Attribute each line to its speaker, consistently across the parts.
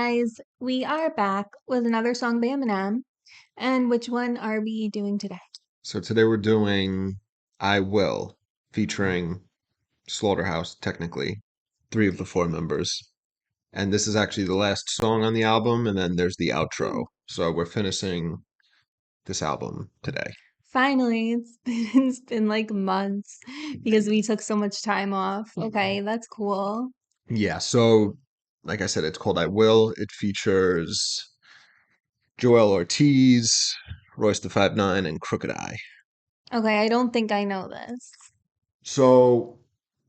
Speaker 1: guys, we are back with another song by Eminem. And which one are we doing today?
Speaker 2: So today we're doing I Will, featuring Slaughterhouse, technically, three of the four members. And this is actually the last song on the album, and then there's the outro. So we're finishing this album today.
Speaker 1: Finally, it's been like months because we took so much time off. Okay, that's cool.
Speaker 2: Yeah, so like I said, it's called I Will. It features Joelle Ortiz, Royce the 5'9", and Crooked Eye.
Speaker 1: Okay, I don't think I know this.
Speaker 2: So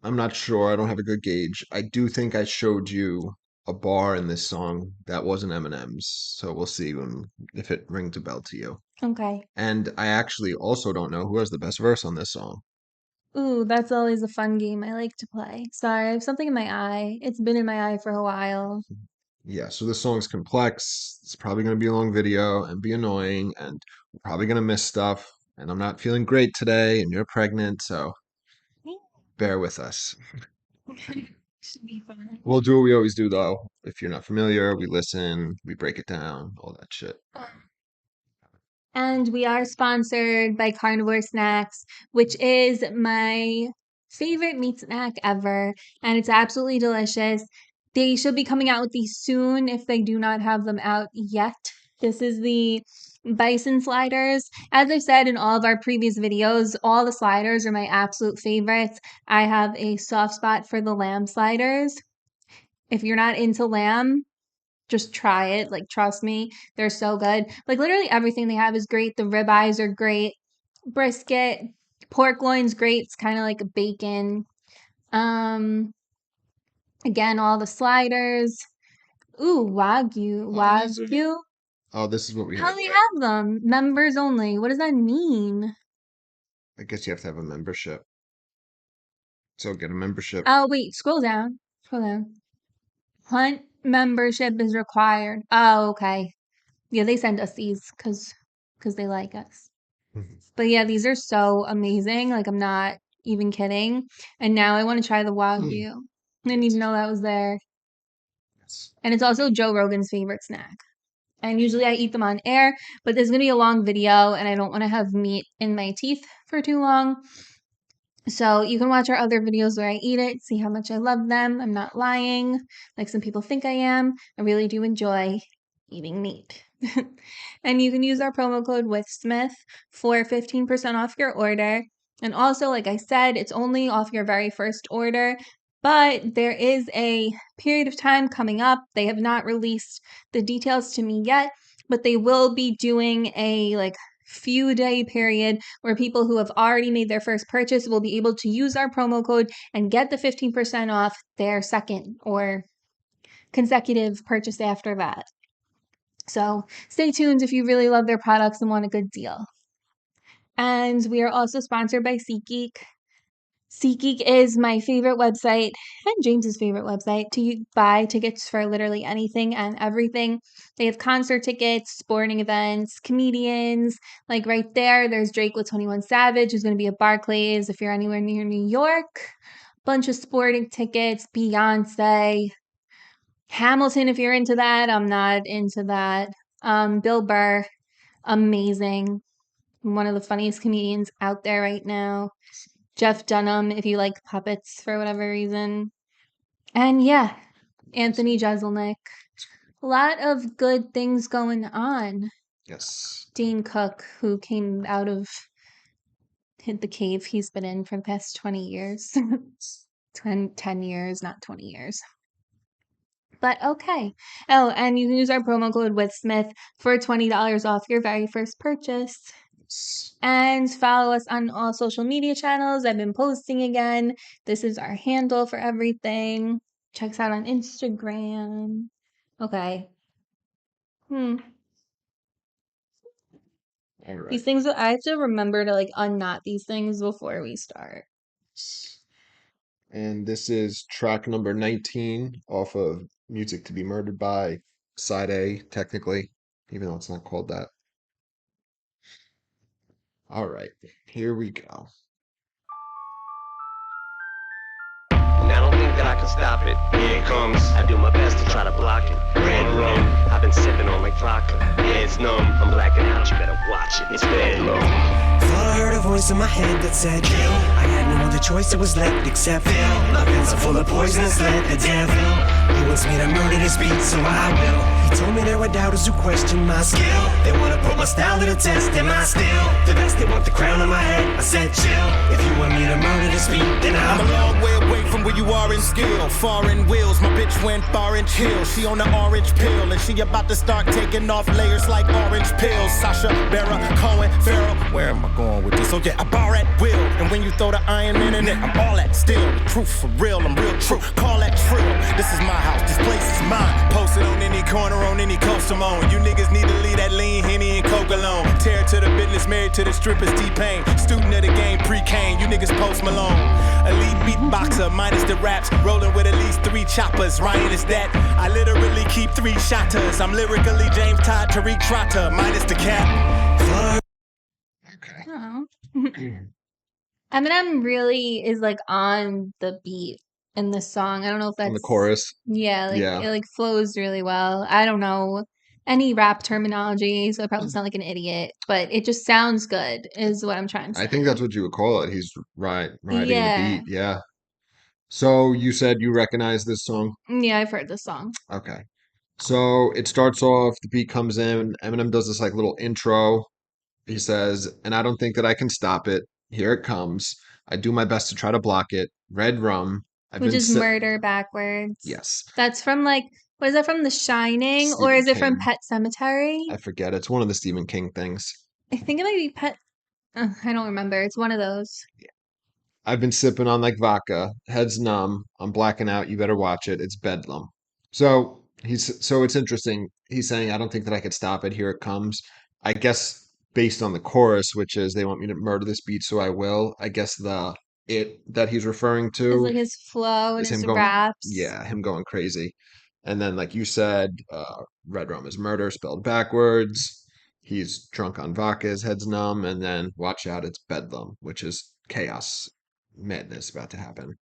Speaker 2: I'm not sure. I don't have a good gauge. I do think I showed you a bar in this song that wasn't Eminem's. So we'll see if it rings a bell to you.
Speaker 1: Okay.
Speaker 2: And I actually also don't know who has the best verse on this song.
Speaker 1: Ooh, that's always a fun game I like to play. Sorry, I have something in my eye. It's been in my eye for a while.
Speaker 2: Yeah, so this song's complex. It's probably going to be a long video and be annoying, and we're probably going to miss stuff. And I'm not feeling great today, and you're pregnant, so bear with us.
Speaker 1: Should be fun.
Speaker 2: We'll do what we always do, though. If you're not familiar, we listen, we break it down, all that shit.
Speaker 1: And we are sponsored by Carnivore Snacks, which is my favorite meat snack ever. And it's absolutely delicious. They should be coming out with these soon if they do not have them out yet. This is the bison sliders. As I've said in all of our previous videos, all the sliders are my absolute favorites. I have a soft spot for the lamb sliders. If you're not into lamb, just try it. Like, trust me, they're so good. Like, literally everything they have is great. The ribeyes are great. Brisket, pork loin's great. It's kind of like a bacon. Um, Again, all the sliders. Ooh, Wagyu. Wagyu?
Speaker 2: Oh, this is what we
Speaker 1: How
Speaker 2: have.
Speaker 1: do they have them? Members only. What does that mean?
Speaker 2: I guess you have to have a membership. So get a membership.
Speaker 1: Oh, wait, scroll down. Scroll down. Hunt membership is required. Oh, okay. Yeah, they sent us these because they like us. But yeah, these are so amazing. Like, I'm not even kidding. And now I want to try the Wagyu. I didn't even know that was there.
Speaker 2: Yes.
Speaker 1: And it's also Joe Rogan's favorite snack. And usually I eat them on air, but this is going to be a long video and I don't want to have meat in my teeth for too long. So you can watch our other videos where I eat it, see how much I love them. I'm not lying, like some people think I am. I really do enjoy eating meat. And you can use our promo code WithSmith for 15% off your order. And also, like I said, it's only off your very first order, but there is a period of time coming up. They have not released the details to me yet, but they will be doing a few day period where people who have already made their first purchase will be able to use our promo code and get the 15% off their second or consecutive purchase after that. So stay tuned if you really love their products and want a good deal. And we are also sponsored by SeatGeek. SeatGeek is my favorite website and James's favorite website to buy tickets for literally anything and everything. They have concert tickets, sporting events, comedians. Like right there's Drake with 21 Savage, who's going to be at Barclays if you're anywhere near New York. Bunch of sporting tickets, Beyonce, Hamilton if you're into that. I'm not into that. Bill Burr, amazing. One of the funniest comedians out there right now. Jeff Dunham, if you like puppets for whatever reason. And yeah, Anthony Jeselnik. A lot of good things going on.
Speaker 2: Yes.
Speaker 1: Dane Cook, who came out of the cave he's been in for the past 20 years. 10 years, not 20 years. But okay. Oh, and you can use our promo code WithSmith for $20 off your very first purchase. And follow us on all social media channels. I've been posting again. This is our handle for everything. Check us out on Instagram. Okay.
Speaker 2: All
Speaker 1: These
Speaker 2: right.
Speaker 1: things, I have to remember to unknot these things before we start.
Speaker 2: And this is track number 19 off of Music to be Murdered by, side A, technically, even though it's not called that. All right, here we go.
Speaker 3: And I don't think that I can stop it. Here it comes. I do my best to try to block it. Red rose. vodka. Heads numb, I'm blacking out, you better watch it. It's bad low.
Speaker 4: Thought I heard a voice in my head that said, kill. I had no other choice, it was left except fill. My pens are full of poisonous lead, the devil. He wants me to murder this beat, so I will. He told me there were doubters who question my skill. They wanna put my style to the test, am I still the best? They want the crown on my head, I said chill. If you want me to murder this beat, then
Speaker 5: I'm a long way away from where you are in skill. Foreign wheels, my bitch went orange hills. She on the orange pill, and she about to start taking off layers like orange pills. Sasha, Barra, Cohen, Farrell. Where am I going with this? Oh yeah, I bar at will. And when you throw the Iron Man in it, I'm all that still. The truth for real, I'm real true. Call that trill. This is my house, this place is mine. Posted on any corner, on any coast I'm on. You niggas need to leave that lean Henny and Coke alone. Tear to the business, married to the strippers, T-Pain. Student of the game, pre-Kane. You niggas Post Malone. Elite beatboxer, minus the raps. Rolling with at least 3 choppers. Ryan is that. I literally keep 3 shotters. I'm lyrically James Todd, Tariq Trotter, minus the cap.
Speaker 2: Okay.
Speaker 1: Oh. Eminem really is like on the beat in this song. I don't know if
Speaker 2: On the
Speaker 1: that's
Speaker 2: chorus.
Speaker 1: yeah, like
Speaker 2: Yeah.
Speaker 1: it like flows really well. I don't know any rap terminology, so I probably sound like an idiot, but it just sounds good, is what I'm trying to
Speaker 2: I think
Speaker 1: say.
Speaker 2: that's what you would call it. He's riding the
Speaker 1: Yeah.
Speaker 2: beat. Yeah. So you said you recognize this song?
Speaker 1: Yeah, I've heard this song.
Speaker 2: Okay. So it starts off, the beat comes in, Eminem does this like little intro. He says, and I don't think that I can stop it. Here it comes. I do my best to try to block it. Red rum. I've
Speaker 1: Which
Speaker 2: been
Speaker 1: is
Speaker 2: sit.
Speaker 1: murder backwards.
Speaker 2: Yes.
Speaker 1: That's from like, what is that from The Shining or
Speaker 2: Stephen
Speaker 1: is it from
Speaker 2: King.
Speaker 1: Pet Cemetery?
Speaker 2: I forget. It's one of the Stephen King things.
Speaker 1: I think it might be Pet. I don't remember. It's one of those.
Speaker 2: I've been sipping on like vodka. Head's numb. I'm blacking out. You better watch it. It's bedlam. So it's interesting. He's saying, I don't think that I could stop it. Here it comes. I guess based on the chorus, which is they want me to murder this beat, so I will. I guess the it that he's referring
Speaker 1: It's
Speaker 2: to
Speaker 1: like his flow and
Speaker 2: is him
Speaker 1: his
Speaker 2: going,
Speaker 1: raps.
Speaker 2: yeah, him going crazy. And then, like you said, red rum is murder spelled backwards. He's drunk on vodka, his head's numb, and then watch out, it's bedlam, which is chaos, madness about to happen.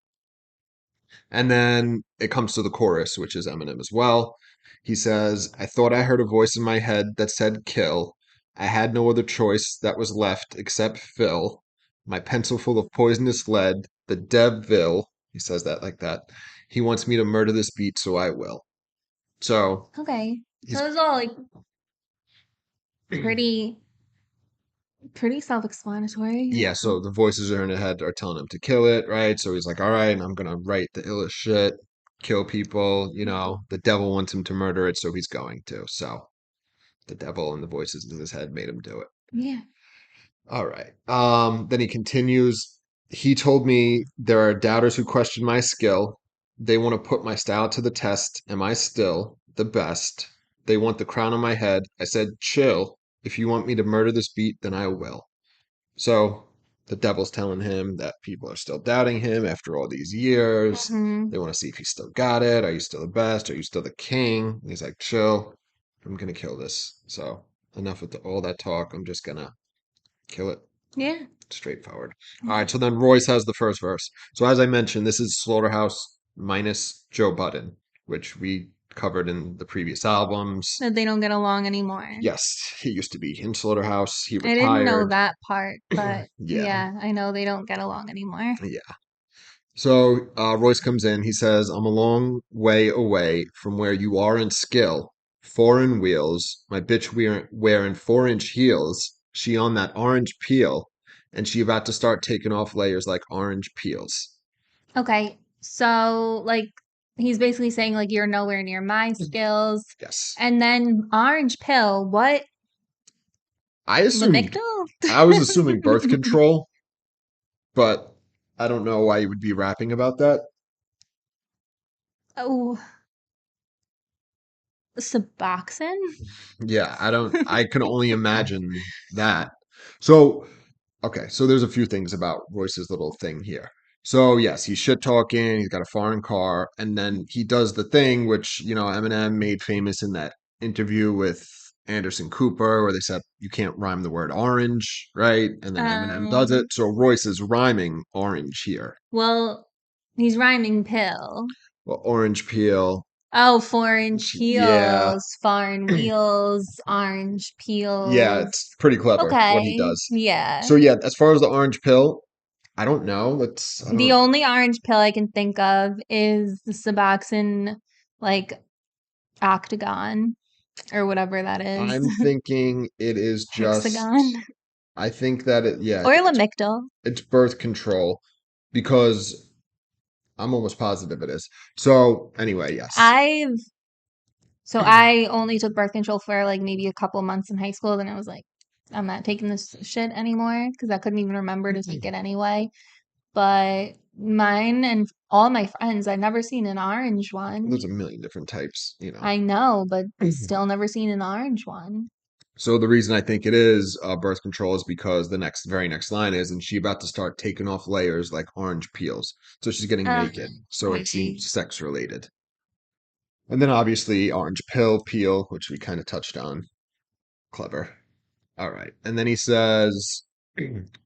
Speaker 2: And then it comes to the chorus, which is Eminem as well. He says, I thought I heard a voice in my head that said kill. I had no other choice that was left except fill my pencil full of poisonous lead. The devil, he says that like that. He wants me to murder this beat, so I will. So
Speaker 1: Okay.
Speaker 2: he's
Speaker 1: So it's all like pretty pretty self-explanatory.
Speaker 2: yeah, so the voices are in his head are telling him to kill it, right? So he's like, all right, I'm gonna write the illest shit, kill people, the devil wants him to murder it, so he's going to. So the devil and the voices in his head made him do it.
Speaker 1: Yeah.
Speaker 2: All right. Then he continues, he told me there are doubters who question my skill. They want to put my style to the test. Am I still the best? They want the crown on my head. I said, chill. If you want me to murder this beat, then I will. So the devil's telling him that people are still doubting him after all these years.
Speaker 1: Hmm.
Speaker 2: They want to see if he still got it. Are you still the best? Are you still the king? And he's like, chill. I'm going to kill this. So enough with all that talk. I'm just going to kill it.
Speaker 1: Yeah.
Speaker 2: Straightforward. All right. So then Royce has the first verse. So as I mentioned, this is Slaughterhouse minus Joe Budden, which we covered in the previous albums.
Speaker 1: That they don't get along anymore.
Speaker 2: Yes, he used to be in Slaughterhouse. He
Speaker 1: I didn't know
Speaker 2: retired.
Speaker 1: that part, but
Speaker 2: Yeah.
Speaker 1: yeah, I know they don't get along anymore.
Speaker 2: Yeah. So Royce comes in. He says, I'm a long way away from where you are in skill. Foreign wheels. My bitch wearing 4-inch heels. She on that orange peel. And she about to start taking off layers like orange peels.
Speaker 1: Okay. So like he's basically saying like you're nowhere near my skills.
Speaker 2: Yes.
Speaker 1: And then orange pill, what?
Speaker 2: I assumed,
Speaker 1: Lamictal?
Speaker 2: I was assuming birth control, but I don't know why you would be rapping about that.
Speaker 1: Oh, Suboxone?
Speaker 2: Yeah, I can only imagine that. So, okay, so there's a few things about Royce's little thing here. So, yes, he's shit talking, he's got a foreign car, and then he does the thing which, Eminem made famous in that interview with Anderson Cooper, where they said you can't rhyme the word orange, right? And then Eminem does it.
Speaker 1: Um,
Speaker 2: So Royce is rhyming orange here.
Speaker 1: well, he's rhyming pill.
Speaker 2: Well, orange peel.
Speaker 1: Oh, foreign
Speaker 2: Yeah.
Speaker 1: peels, foreign wheels, orange
Speaker 2: Yeah,
Speaker 1: peels.
Speaker 2: it's pretty clever what he
Speaker 1: Okay,
Speaker 2: does.
Speaker 1: yeah.
Speaker 2: So yeah, as far as the orange pill, I don't know. I
Speaker 1: The
Speaker 2: don't,
Speaker 1: only orange pill I can think of is the Suboxone, like, octagon or whatever that is.
Speaker 2: I'm thinking it is
Speaker 1: Hexagon.
Speaker 2: just, I think that I
Speaker 1: Or
Speaker 2: think
Speaker 1: Lamictal.
Speaker 2: it's birth control because I'm almost positive it is. So anyway, yes.
Speaker 1: I've So I only took birth control for like maybe a couple months in high school. Then I was like, I'm not taking this shit anymore because I couldn't even remember to take it anyway. But mine and all my friends, I've never seen an orange one.
Speaker 2: There's a million different types,
Speaker 1: I know, but still never seen an orange one.
Speaker 2: So the reason I think it is birth control is because the very next line is, and she about to start taking off layers like orange peels. So she's getting
Speaker 1: Uh,
Speaker 2: naked. So it
Speaker 1: okay.
Speaker 2: seems sex related. And then obviously orange peel, which we kind of touched on. Clever. All right. And then he says,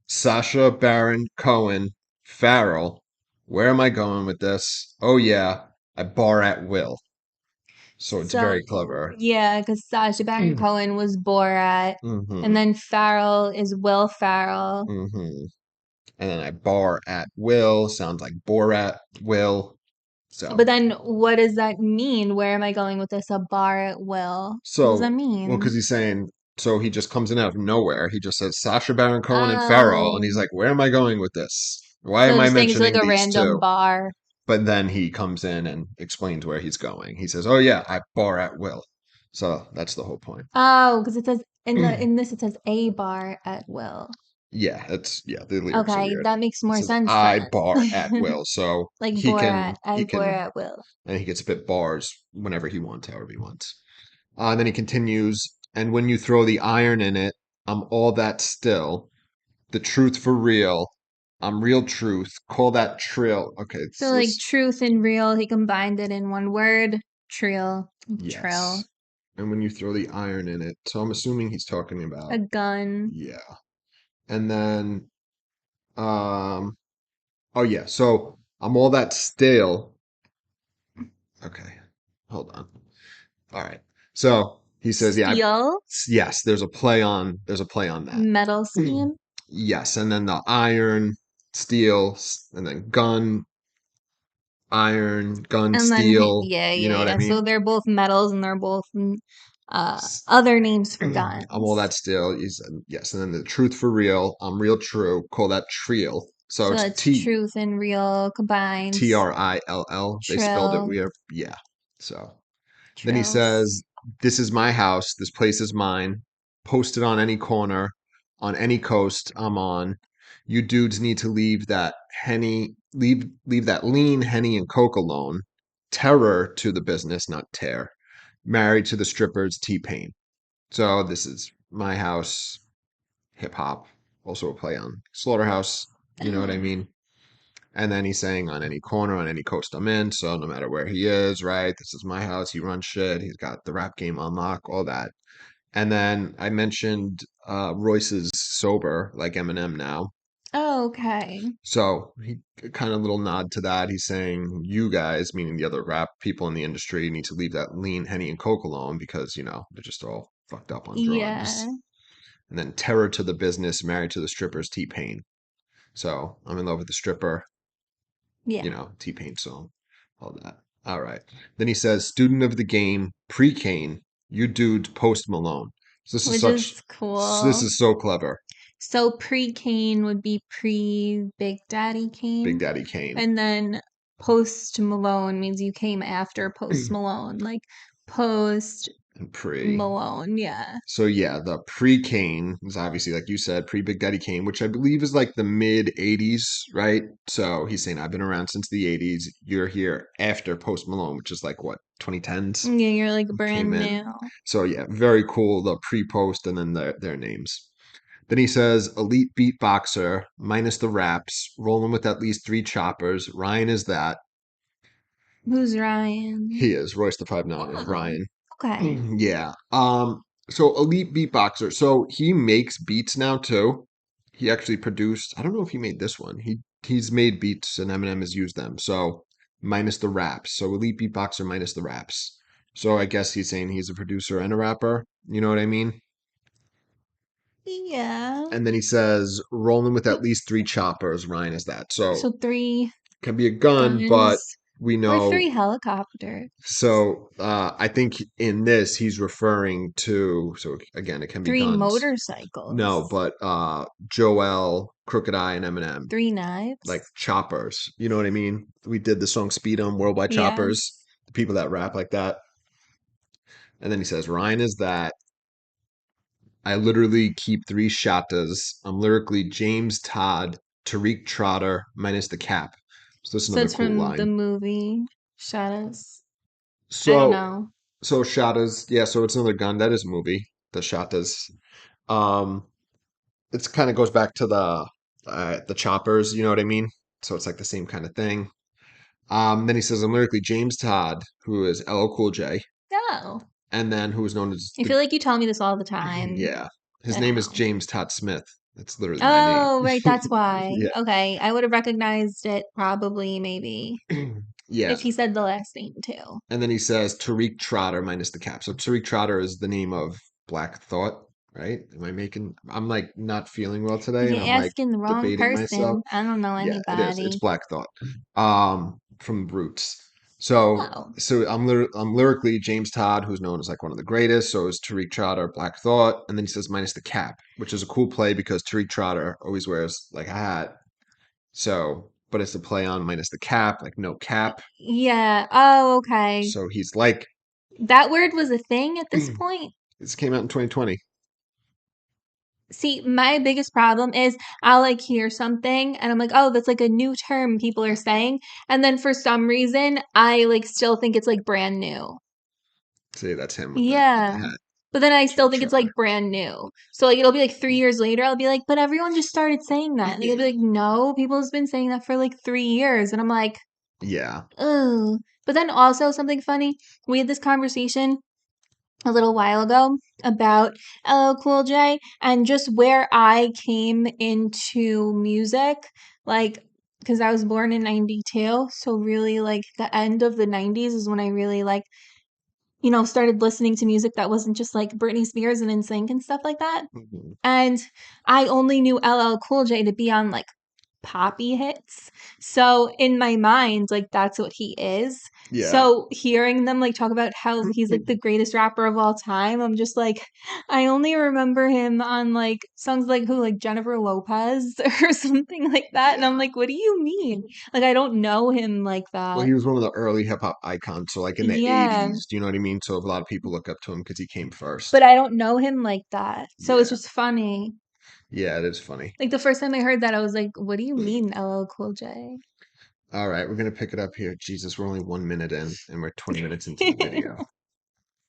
Speaker 2: Sasha Baron Cohen Farrell. Where am I going with this? Oh yeah, I bar at will. So it's
Speaker 1: So
Speaker 2: very clever.
Speaker 1: yeah, because Sacha Baron Cohen was Borat, and
Speaker 2: Mm-hmm.
Speaker 1: then Farrell is Will Farrell.
Speaker 2: Mm-hmm. And then I bar at will sounds like Borat will. So
Speaker 1: But then what does that mean? Where am I going with this? A bar at will. What does that
Speaker 2: well,
Speaker 1: mean?
Speaker 2: because he's saying so he just comes in out of nowhere. He just says Sasha Baron Cohen and Farrell, and
Speaker 1: Oh.
Speaker 2: he's like, "Where am I going with this? Why
Speaker 1: So
Speaker 2: am
Speaker 1: I'm
Speaker 2: I
Speaker 1: just saying it's like
Speaker 2: mentioning
Speaker 1: a
Speaker 2: these
Speaker 1: random
Speaker 2: two?"
Speaker 1: bar.
Speaker 2: But then he comes in and explains where he's going. He says, "Oh yeah, I bar at will." So that's the whole point.
Speaker 1: Oh, because it says in this it says a bar at will.
Speaker 2: Yeah, the lyrics are
Speaker 1: Okay,
Speaker 2: weird.
Speaker 1: that makes
Speaker 2: It
Speaker 1: more
Speaker 2: says
Speaker 1: sense
Speaker 2: I bar at
Speaker 1: then.
Speaker 2: will, so
Speaker 1: Like
Speaker 2: he
Speaker 1: Borat,
Speaker 2: can
Speaker 1: I bore at will.
Speaker 2: and he can spit bars whenever he wants, however he wants. And then he continues, and when you throw the iron in it, I'm all that still. The truth for real. I'm real truth. Call that trill. Okay,
Speaker 1: So like truth and real, he combined it in one word. Trill. Trill.
Speaker 2: yes. And when you throw the iron in it. So I'm assuming he's talking
Speaker 1: A
Speaker 2: about,
Speaker 1: gun.
Speaker 2: yeah. And then, um, oh yeah, so I'm all that stale. Okay, hold on. All right. So he says, yeah,
Speaker 1: Steel.
Speaker 2: yes, there's a play on that.
Speaker 1: Metal scheme.
Speaker 2: Yes, and then the iron, steel, and then gun, iron, gun,
Speaker 1: And then
Speaker 2: steel.
Speaker 1: yeah,
Speaker 2: You
Speaker 1: yeah,
Speaker 2: know what I
Speaker 1: yeah. So
Speaker 2: mean?
Speaker 1: they're both metals and they're both
Speaker 2: S-
Speaker 1: other names for
Speaker 2: I'm all
Speaker 1: guns.
Speaker 2: that steel. Yes, and then the truth for real. I'm real true. Call that trill. So
Speaker 1: So
Speaker 2: it's
Speaker 1: that's truth and real combines.
Speaker 2: Trill. They spelled it
Speaker 1: Trill.
Speaker 2: weird. Yeah. So then he
Speaker 1: Trills.
Speaker 2: says, "This is my house. This place is mine. Posted on any corner, on any coast I'm on. You dudes need to leave that lean henny and coke alone. Terror to the business, not tear. Married to the strippers, T-Pain. So this is my house, hip hop, also a play on Slaughterhouse. You know what I mean? And then he's saying on any corner, on any coast I'm in. So no matter where he is, right? This is my house. He runs shit. He's got the rap game on lock, all that. And then I mentioned Royce is sober, like Eminem now.
Speaker 1: Oh, okay.
Speaker 2: So he kind of little nod to that. He's saying you guys, meaning the other rap people in the industry, need to leave that lean henny and coke alone because they're just all fucked up on drugs.
Speaker 1: Yeah.
Speaker 2: And then terror to the business, married to the strippers, T-Pain. So I'm in love with the stripper.
Speaker 1: Yeah.
Speaker 2: T-Pain song, all that. All right. Then he says, student of the game, pre-Kane, you dude post Malone. So
Speaker 1: Which is
Speaker 2: this
Speaker 1: cool.
Speaker 2: is so clever.
Speaker 1: So pre-Kane would be pre-Big Daddy
Speaker 2: Big
Speaker 1: Kane.
Speaker 2: Daddy Kane
Speaker 1: And then post Malone means you came after Post Malone. Like post
Speaker 2: and pre.
Speaker 1: Malone, yeah.
Speaker 2: So yeah, the pre-Kane is obviously, like you said, pre-Big Daddy Kane, which I believe is like the mid 80s, right? So he's saying, I've been around since the 80s. You're here after Post Malone, which is like what, 2010s?
Speaker 1: Yeah, you're like
Speaker 2: Came
Speaker 1: brand
Speaker 2: in.
Speaker 1: new.
Speaker 2: So yeah, very cool. The pre-post and then their names. Then he says, elite beatboxer, minus the raps, rolling with at least 3 choppers. Ryan is that.
Speaker 1: Who's Ryan?
Speaker 2: He is. Royce the 5'9" is
Speaker 1: Oh,
Speaker 2: Ryan.
Speaker 1: okay.
Speaker 2: Yeah. So elite beatboxer. So he makes beats now too. He actually produced, I don't know if he made this one. He's made beats and Eminem has used them. So minus the raps. So elite beatboxer minus the raps. So I guess he's saying he's a producer and a rapper. You know what I mean?
Speaker 1: Yeah.
Speaker 2: And then he says rolling with at least 3 choppers. Ryan is that. So
Speaker 1: So 3
Speaker 2: can be a gun, but
Speaker 1: guns
Speaker 2: we
Speaker 1: or 3
Speaker 2: know.
Speaker 1: helicopters.
Speaker 2: So I think in this he's referring to. So again, it can be
Speaker 1: 3
Speaker 2: guns. No,
Speaker 1: motorcycles.
Speaker 2: but Joelle, Crooked Eye, and Eminem,
Speaker 1: 3
Speaker 2: like
Speaker 1: knives.
Speaker 2: choppers. You know what I mean? We did the song Speed 'em, Worldwide
Speaker 1: Yeah.
Speaker 2: Choppers, the people that rap like that. And then he says, Ryan is that. I literally keep 3 shotas. I'm lyrically James Todd, Tariq Trotter, minus the cap. So this is
Speaker 1: So
Speaker 2: another
Speaker 1: it's
Speaker 2: cool
Speaker 1: from the
Speaker 2: line.
Speaker 1: movie Shadows. I don't
Speaker 2: So
Speaker 1: know.
Speaker 2: so shotas, yeah, so it's another gun. That is a movie, the shotas. Um it's kind of goes back to the choppers, you know what I mean? So it's like the same kind of thing. Then he says I'm lyrically James Todd, who is LL Cool J,
Speaker 1: No.
Speaker 2: and then who is known as
Speaker 1: I
Speaker 2: the
Speaker 1: feel like you tell me this all the time.
Speaker 2: yeah. His
Speaker 1: I don't
Speaker 2: name is
Speaker 1: know.
Speaker 2: James Todd Smith. That's literally my name.
Speaker 1: Oh, right, that's why.
Speaker 2: Yeah.
Speaker 1: Okay, I would have recognized it probably, maybe,
Speaker 2: Yeah.
Speaker 1: if he said the last name too.
Speaker 2: And then he says Tariq Trotter minus the cap. So Tariq Trotter is the name of Black Thought, right? I'm like not feeling well today and
Speaker 1: You're
Speaker 2: I'm like
Speaker 1: asking the wrong
Speaker 2: debating myself.
Speaker 1: person. I don't know
Speaker 2: Yeah, it is. It's
Speaker 1: anybody.
Speaker 2: Black Thought. From Roots. So
Speaker 1: Oh,
Speaker 2: so I'm lyrically James Todd, who's known as like one of the greatest. So is Tariq Trotter, Black Thought, and then he says minus the cap, which is a cool play because Tariq Trotter always wears like a hat. So, but it's a play on minus the cap, like no cap.
Speaker 1: yeah. Oh, okay.
Speaker 2: So he's like,
Speaker 1: That word was a thing at this point.
Speaker 2: this came out in 2020.
Speaker 1: See, my biggest problem is I'll like hear something and I'm like, oh, that's like a new term people are saying. And then for some reason, I like still think it's like brand new.
Speaker 2: See, that's him with the
Speaker 1: Yeah.
Speaker 2: hat.
Speaker 1: But then I still
Speaker 2: Tariq
Speaker 1: think it's like
Speaker 2: Trotter.
Speaker 1: brand new. So like it'll be like 3 years later, I'll be like, but everyone just started saying that. And they'll be like, no, people has been saying that for like 3 years. And I'm like,
Speaker 2: Yeah.
Speaker 1: oh. But then also something funny, we had this conversation a little while ago about LL Cool J and just where I came into music, like because I was born in 92, so really like the end of the 90s is when I really like, started listening to music that wasn't just like Britney Spears and NSYNC and stuff like that.
Speaker 2: Mhm.
Speaker 1: And I only knew LL Cool J to be on like poppy hits. So in my mind, like that's what he is.
Speaker 2: Yeah.
Speaker 1: So hearing them like talk about how he's like the greatest rapper of all time, I'm just like, I only remember him on like songs like who, like Jennifer Lopez or something like that. And I'm like, what do you mean? Like I don't know him like
Speaker 2: Well,
Speaker 1: that.
Speaker 2: he was one of the early hip hop icons. So, like in the
Speaker 1: Yeah.
Speaker 2: 80s, do you know what I mean? So, a lot of people look up to him because he came
Speaker 1: But
Speaker 2: first.
Speaker 1: I don't know him like that. So it's
Speaker 2: Yeah.
Speaker 1: just funny.
Speaker 2: Yeah, it is funny.
Speaker 1: Like the first time I heard that, I was like, what do you mean LL Cool J?
Speaker 2: All right, we're going to pick it up here. Jesus, we're only 1 minute in and we're 20 minutes into the video.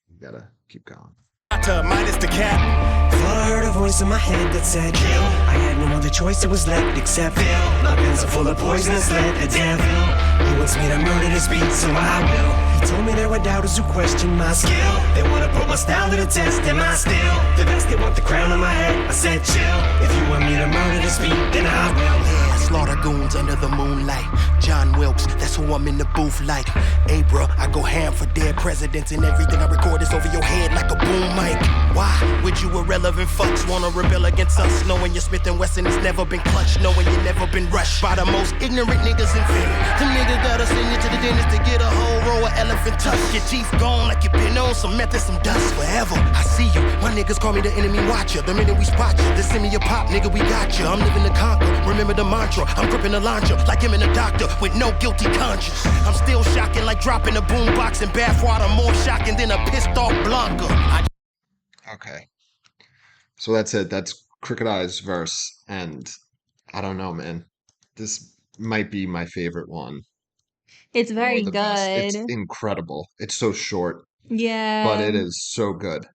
Speaker 2: We got to keep going.
Speaker 5: Minus the cap.
Speaker 4: Thought I heard a voice in my head that said, kill. I had no other choice, it was left except fill. My pens are full of poisonous lead, the devil. He wants me to murder this beat, so I will. He told me there were doubters who question my skill. They wanna put my style to the test, am I still the best? They want the crown on my head, I said chill. If you want me to murder this beat, then I will.
Speaker 6: Yeah, slaughter goons under the moonlight. John Wilkes, that's who I'm in the booth like. Hey bro, I go ham for dead presidents and everything I record is over your head like a boom mic. Why would you irrelevant fucks wanna rebel against us? Knowing your Smith & Wesson has never been clutched, knowing you never been rushed by the most ignorant niggas in fear. Them niggas gotta send you to the dentist to get a whole row of elephant tusk. Your teeth gone like you been on some meth and some dust forever. I see you, my niggas call me the enemy watcher. The minute we spot you, they send me a pop, nigga, we got you. I'm living to conquer, remember the mantra. I'm gripping the launcher like him and the doctor with no guilty conscience. I'm still shocking like dropping a boombox in bathwater, more shocking than a pissed off Blanca.
Speaker 2: Okay. So that's it. That's Crooked Eye's verse. And I don't know, man. This might be my favorite one.
Speaker 1: It's
Speaker 2: Or
Speaker 1: very
Speaker 2: the best. It's
Speaker 1: good.
Speaker 2: incredible. It's so short, but
Speaker 1: Yeah.
Speaker 2: it is so good.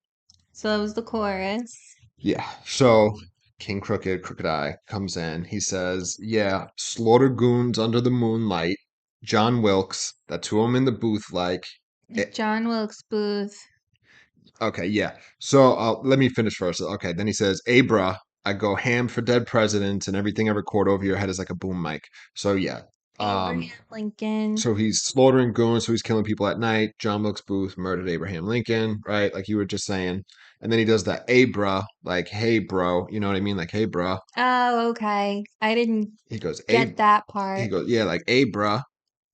Speaker 1: So that was the chorus.
Speaker 2: Yeah. So King Crooked, Crooked Eye comes in. He says, yeah, slaughter goons under the moonlight. John Wilkes, that's who I'm in the booth like.
Speaker 1: John Wilkes Booth.
Speaker 2: Okay, yeah. So let me finish first. Okay, then he says, Abra, I go ham for dead presidents and everything I record over your head is like a boom mic. So yeah,
Speaker 1: Abraham Lincoln.
Speaker 2: So he's slaughtering goons, so he's killing people at night. John Wilkes Booth murdered Abraham Lincoln, right? Like you were just saying. And then he does the Abra, like, hey, bro. You know what I mean? Like, hey, bro.
Speaker 1: Oh, okay. I didn't
Speaker 2: He goes,
Speaker 1: get that
Speaker 2: he
Speaker 1: part.
Speaker 2: goes, yeah, like, Abra.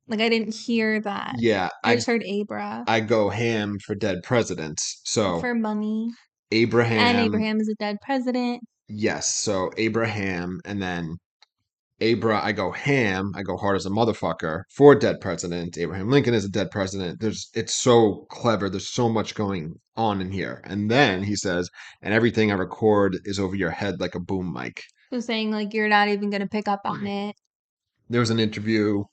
Speaker 1: Like I didn't hear that.
Speaker 2: Yeah,
Speaker 1: I just heard Abra
Speaker 2: I go ham for dead presidents. So
Speaker 1: for money. And
Speaker 2: Abraham,
Speaker 1: Abraham is a dead president.
Speaker 2: yes. So Abraham, and then Abra, I go ham, I go hard as a motherfucker for dead president. Abraham Lincoln is a dead president. It's so clever. There's so much going on in here. And then he says, and everything I record is over your head like a boom mic.
Speaker 1: So saying like you're not even gonna pick up on it.
Speaker 2: There was an interview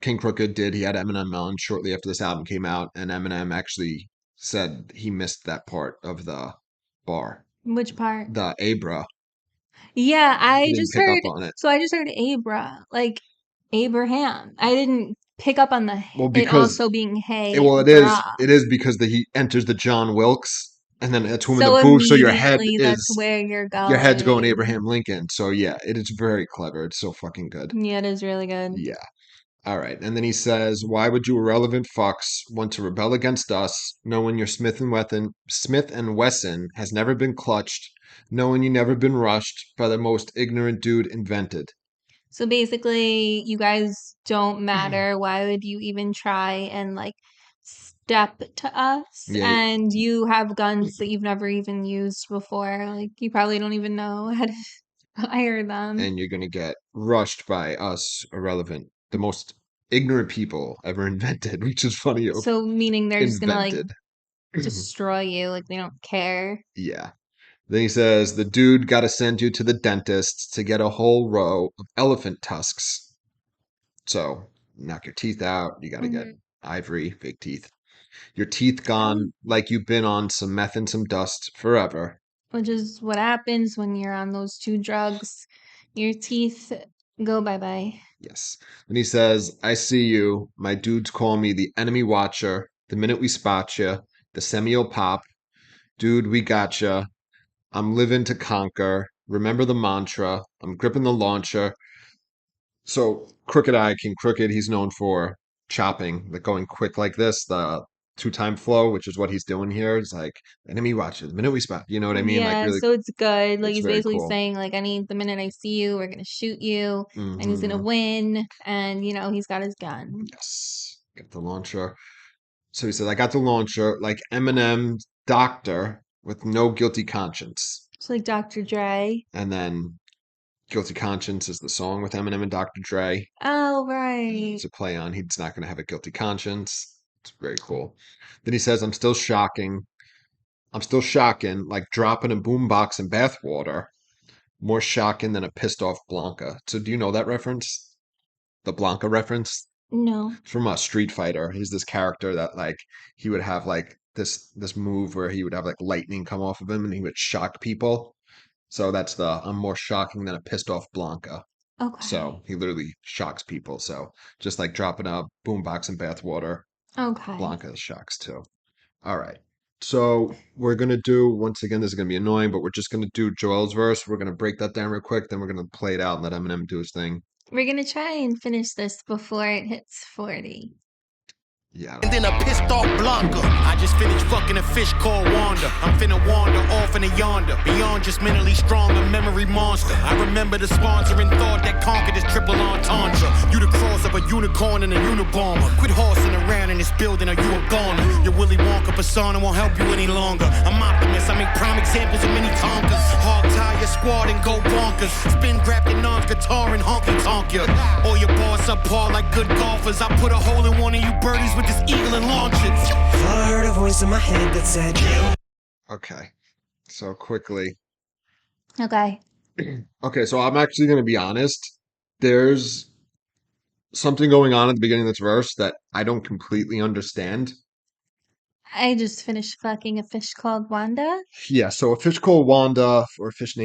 Speaker 2: King Crooked did. He had Eminem on shortly after this album came out, and Eminem actually said he missed that part of the bar,
Speaker 1: Which part?
Speaker 2: the Abra.
Speaker 1: Yeah,
Speaker 2: He
Speaker 1: I
Speaker 2: didn't
Speaker 1: just
Speaker 2: pick up
Speaker 1: heard.
Speaker 2: on it.
Speaker 1: So I just heard Abra, like Abraham. I didn't pick up on the
Speaker 2: Well,
Speaker 1: it
Speaker 2: because
Speaker 1: also being hey,
Speaker 2: well,
Speaker 1: bra.
Speaker 2: it is because he enters the John Wilkes, and then it's whom in the
Speaker 1: So
Speaker 2: booth. So
Speaker 1: immediately that's where you're
Speaker 2: your head's going
Speaker 1: going.
Speaker 2: Abraham Lincoln. So yeah, it is very clever. It's so fucking good.
Speaker 1: Yeah, it is really good.
Speaker 2: Yeah. All right. And then he says, "Why would you irrelevant fucks want to rebel against us, knowing your Smith and Wesson has never been clutched, knowing you never been rushed by the most ignorant dude invented."
Speaker 1: So basically, you guys don't matter. Why would you even try and like step to us?
Speaker 2: Yeah.
Speaker 1: And you have guns that you've never even used before. Like you probably don't even know how to fire them.
Speaker 2: And you're gonna get rushed by us, irrelevant, the most ignorant people ever invented, which is funny.
Speaker 1: So meaning they're just gonna like
Speaker 2: Invented.
Speaker 1: destroy you. Like they don't care.
Speaker 2: Yeah. Then he says, the dude got to send you to the dentist to get a whole row of elephant tusks. So, knock your teeth out. You got to get ivory, fake teeth. Your teeth gone like you've been on some meth and some dust forever.
Speaker 1: Which is what happens when you're on those two drugs. Your teeth go bye-bye.
Speaker 2: Yes. Then he says, I see you. My dudes call me the enemy watcher. The minute we spot you, the semi-will pop. Dude, we gotcha. I'm living to conquer. Remember the mantra. I'm gripping the launcher. So Crooked Eye, King Crooked, he's known for chopping, like going quick like this, the two-time flow, which is what he's doing here. It's like enemy watches, the minute we spot. You know what I mean? Like
Speaker 1: Yeah,
Speaker 2: really,
Speaker 1: so it's good. Like
Speaker 2: it's
Speaker 1: he's
Speaker 2: very
Speaker 1: basically
Speaker 2: cool.
Speaker 1: saying like the minute I see you, we're gonna shoot you and he's gonna
Speaker 2: Mhm.
Speaker 1: win and he's got his gun.
Speaker 2: Yes, get the launcher. So he says, I got the launcher like Eminem's doctor with no guilty conscience.
Speaker 1: It's like Dr. Dre.
Speaker 2: And then Guilty Conscience is the song with Eminem and Dr. Dre.
Speaker 1: Oh right.
Speaker 2: It's a play on he's not going to have a guilty conscience. It's very cool. Then he says, I'm still shocking, like dropping a boombox in bathwater. More shocking than a pissed off Blanca. So do you know that reference? The Blanca reference?
Speaker 1: No.
Speaker 2: It's from a Street Fighter. He's this character that like he would have like this move where he would have like lightning come off of him and he would shock people. So that's the I'm more shocking than a pissed off Blanca.
Speaker 1: Okay.
Speaker 2: So he literally shocks people. So just like dropping a boombox in bathwater,
Speaker 1: Okay.
Speaker 2: Blanca shocks too. All right. So we're gonna do once again. This is gonna be annoying, but we're just gonna do Joel's verse. We're gonna break that down real quick. Then we're gonna play it out and let Eminem do his thing.
Speaker 1: We're gonna try and finish this before it hits 40.
Speaker 2: Yeah.
Speaker 5: And then a pissed off Blanca. I just finished fucking a fish called Wanda. I'm finna wander off in a yonder. Beyond just mentally strong, a memory monster. I remember the sponsoring thought that conquered this triple entendre. You the cross of a unicorn and a unibomber. Quit horsing around in this building or you a goner. Your Willy Wonka persona won't help you any longer. I'm optimist, I make prime examples of many Tonkas. Hog tie your squad and go bonkers. Spin grab your non's guitar and honky tonk ya. Or your boss subpar like good golfers. I put a hole in one of you birdies with this eagle and launch it.
Speaker 4: I heard a voice in my head that said,
Speaker 2: Okay. So quickly.
Speaker 1: Okay.
Speaker 2: Okay, so I'm actually gonna be honest. There's something going on at the beginning of this verse that I don't completely understand.
Speaker 1: I just finished fucking a fish called Wanda.
Speaker 2: Yeah, so a fish called Wanda, or a fish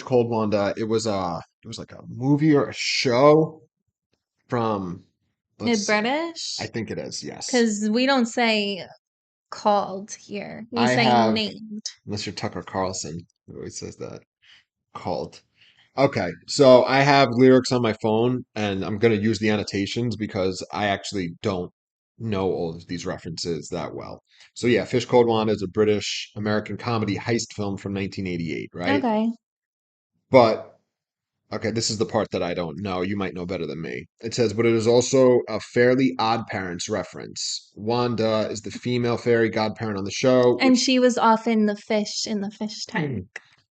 Speaker 2: called Wanda. It was like a movie or a show from. Let's see.
Speaker 1: British?
Speaker 2: I think it is. Yes.
Speaker 1: Because we don't say called here. We say named.
Speaker 2: Unless you're Tucker Carlson, who always says that. Called. Okay, so I have lyrics on my phone, and I'm gonna use the annotations because I actually don't know all of these references that well. So yeah, Fish Called Wanda is a British American comedy heist film from 1988, right?
Speaker 1: Okay.
Speaker 2: But okay, this is the part that I don't know. You might know better than me. It says, but it is also a Fairly Odd Parents reference. Wanda is the female fairy godparent on the show,
Speaker 1: And she was often the fish in the fish tank.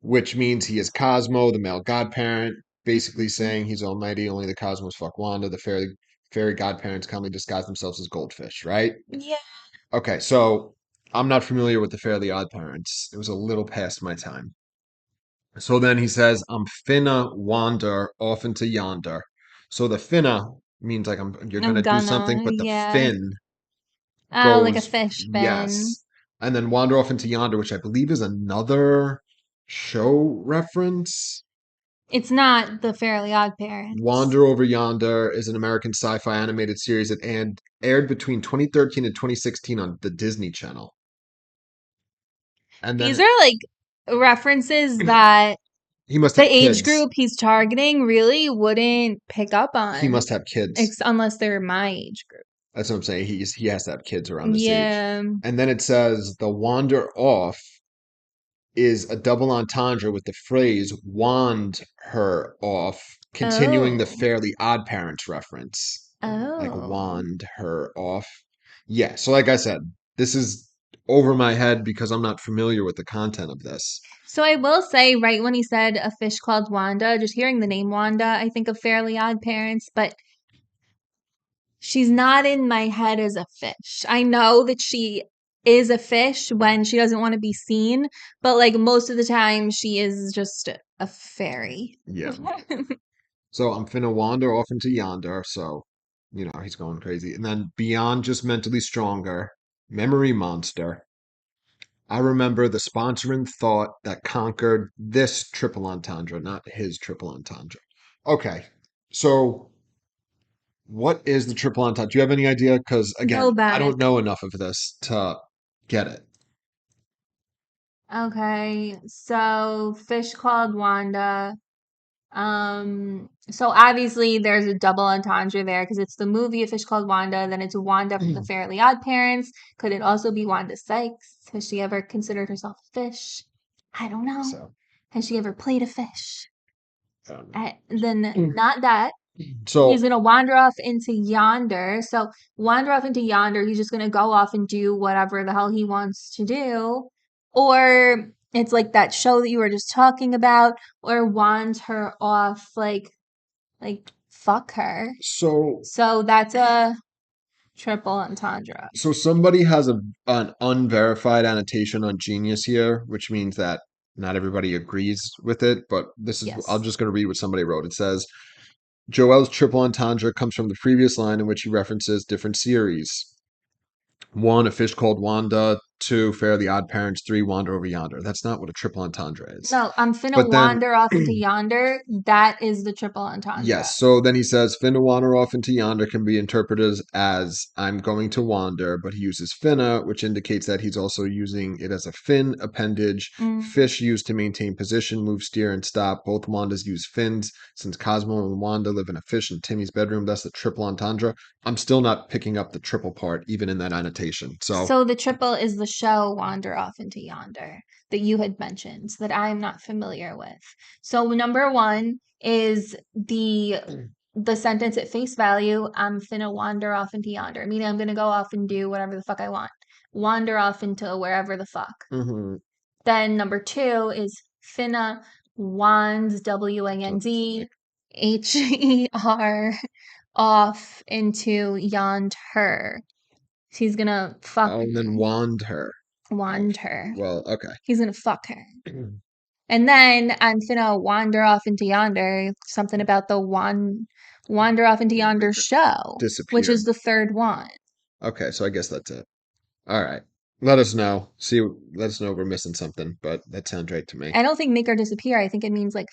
Speaker 2: which means he is Cosmo, the male godparent, basically saying he's almighty, only the cosmos fuck Wanda. The fairy godparents commonly disguise themselves as goldfish, right?
Speaker 1: Yeah.
Speaker 2: Okay, so I'm not familiar with the Fairly Odd Parents. It was a little past my time. So then he says, I'm finna wander off into yonder. So the finna means like you're
Speaker 1: I'm
Speaker 2: gonna do something,
Speaker 1: gonna,
Speaker 2: but the
Speaker 1: yeah.
Speaker 2: fin
Speaker 1: Oh, like a
Speaker 2: goes
Speaker 1: fish bin.
Speaker 2: yes. And then wander off into yonder, which I believe is another show reference.
Speaker 1: It's not the Fairly Odd Parents.
Speaker 2: Wander Over Yonder is an American sci-fi animated series that aired between 2013 and 2016 on the Disney Channel. And
Speaker 1: These
Speaker 2: then
Speaker 1: are like references that
Speaker 2: he must
Speaker 1: the
Speaker 2: have
Speaker 1: age
Speaker 2: kids.
Speaker 1: group he's targeting really wouldn't pick up
Speaker 2: He
Speaker 1: on,
Speaker 2: must have kids.
Speaker 1: unless they're my age group.
Speaker 2: That's what I'm saying. He has to have kids around this age.
Speaker 1: Yeah.
Speaker 2: And then it says the wander off is a double entendre with the phrase wand her off, continuing the
Speaker 1: Oh.
Speaker 2: Fairly Odd Parents reference. Like
Speaker 1: Oh.
Speaker 2: wand her off. Yeah, so like I said, this is over my head because I'm not familiar with the content of this.
Speaker 1: So I will say, right when he said a fish called Wanda, just hearing the name Wanda, I think of Fairly Odd Parents, but she's not in my head as a fish. I know that she is a fish when she doesn't want to be seen, but like most of the time she is just a fairy.
Speaker 2: Yeah. So I'm finna wander off into yonder. So, he's going crazy. And then beyond just mentally stronger, memory monster. I remember the sponsoring thought that conquered this triple entendre, not his triple entendre. Okay, so what is the triple entendre? Do you have any idea? Because
Speaker 1: Go
Speaker 2: again, I
Speaker 1: back.
Speaker 2: don't know enough of this to get it.
Speaker 1: Okay, so fish called Wanda. So obviously there's a double entendre there because it's the movie A Fish Called Wanda, then it's Wanda from the Fairly Odd Parents. Could it also be Wanda Sykes? Has she ever considered herself a fish? I don't know.
Speaker 2: So,
Speaker 1: Has she ever played a fish?
Speaker 2: um,
Speaker 1: Then not that. He's
Speaker 2: so
Speaker 1: gonna wander off into yonder. So wander off into yonder, he's just gonna go off and do whatever the hell he wants to do. Or it's like that show that you were just talking about, or wand her off like fuck her.
Speaker 2: so
Speaker 1: So that's a triple entendre.
Speaker 2: so somebody has an unverified annotation on Genius here, which means that not everybody agrees with it, but I'm
Speaker 1: Yes.
Speaker 2: just going to read what somebody wrote. It says, Joel's triple entendre comes from the previous line in which he references different series. One, A Fish Called Wanda. Two, Fairly Odd Parents. Three, Wander Over Yonder. That's not what a triple entendre is.
Speaker 1: No, I'm finna
Speaker 2: But then
Speaker 1: wander off into yonder. That is the triple entendre.
Speaker 2: yes, so then he says, finna wander off into yonder can be interpreted as I'm going to wander, but he uses finna, which indicates that he's also using it as a fin appendage.
Speaker 1: Mm.
Speaker 2: Fish used to maintain position, move, steer, and stop. Both Wandas use fins, since Cosmo and Wanda live in a fish in Timmy's bedroom. That's the triple entendre. I'm still not picking up the triple part, even in that annotation.
Speaker 1: So the triple is the show Wander Off into Yonder that you had mentioned that I'm not familiar with. So number one is the sentence at face value, I'm finna wander off into yonder, meaning I'm gonna go off and do whatever the fuck I want. Wander off into wherever the fuck.
Speaker 2: Mhm.
Speaker 1: Then number two is finna wand WAND HER off into yonder. He's gonna fuck
Speaker 2: And then wand her.
Speaker 1: wand her.
Speaker 2: Well, okay.
Speaker 1: He's gonna fuck her. And then I'm finna wander off into yonder. Something about the wander off into yonder show, which
Speaker 2: Disappear.
Speaker 1: is the third one.
Speaker 2: Okay, so I guess that's it. All right. Let us know. Let us know if we're missing something, but that sounds right to me.
Speaker 1: I don't think make her disappear. I think it means like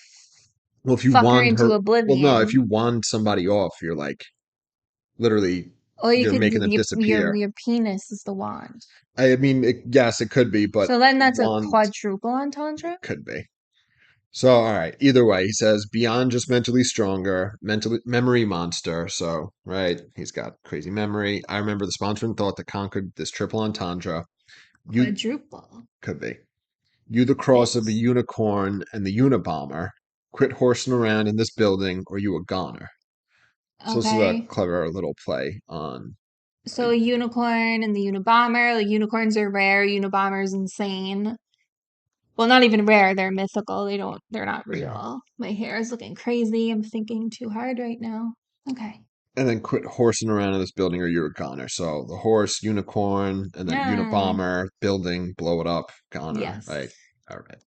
Speaker 2: Well, if you
Speaker 1: fuck her
Speaker 2: wand
Speaker 1: into
Speaker 2: her, well, no, if
Speaker 1: oblivion.
Speaker 2: you wand somebody off, you're like literally
Speaker 1: Or you
Speaker 2: you're
Speaker 1: could
Speaker 2: making them disappear.
Speaker 1: your penis is the wand.
Speaker 2: I mean, yes, it could be, but
Speaker 1: So then that's a
Speaker 2: wand
Speaker 1: quadruple entendre.
Speaker 2: could be. So, all right. Either way, he says beyond just mentally stronger, memory monster. So, right, he's got crazy memory. I remember the sponsoring thought that conquered this triple entendre. You
Speaker 1: Quadruple.
Speaker 2: could be. You the cross of a
Speaker 1: Yes.
Speaker 2: unicorn and the Unabomber. Quit horsing around in this building or you a goner. So this is a
Speaker 1: Okay.
Speaker 2: clever little play on
Speaker 1: So a unicorn and the Unabomber. Like unicorns are rare. Unabomber's insane. Well, not even rare. They're mythical. They're not real. My hair is looking crazy. I'm thinking too hard right now. Okay.
Speaker 2: and then quit horsing around in this building or you're a goner. So the horse, unicorn, and then
Speaker 1: Yeah.
Speaker 2: Unabomber, building, blow it up, goner.
Speaker 1: Yes.
Speaker 2: Right. All right.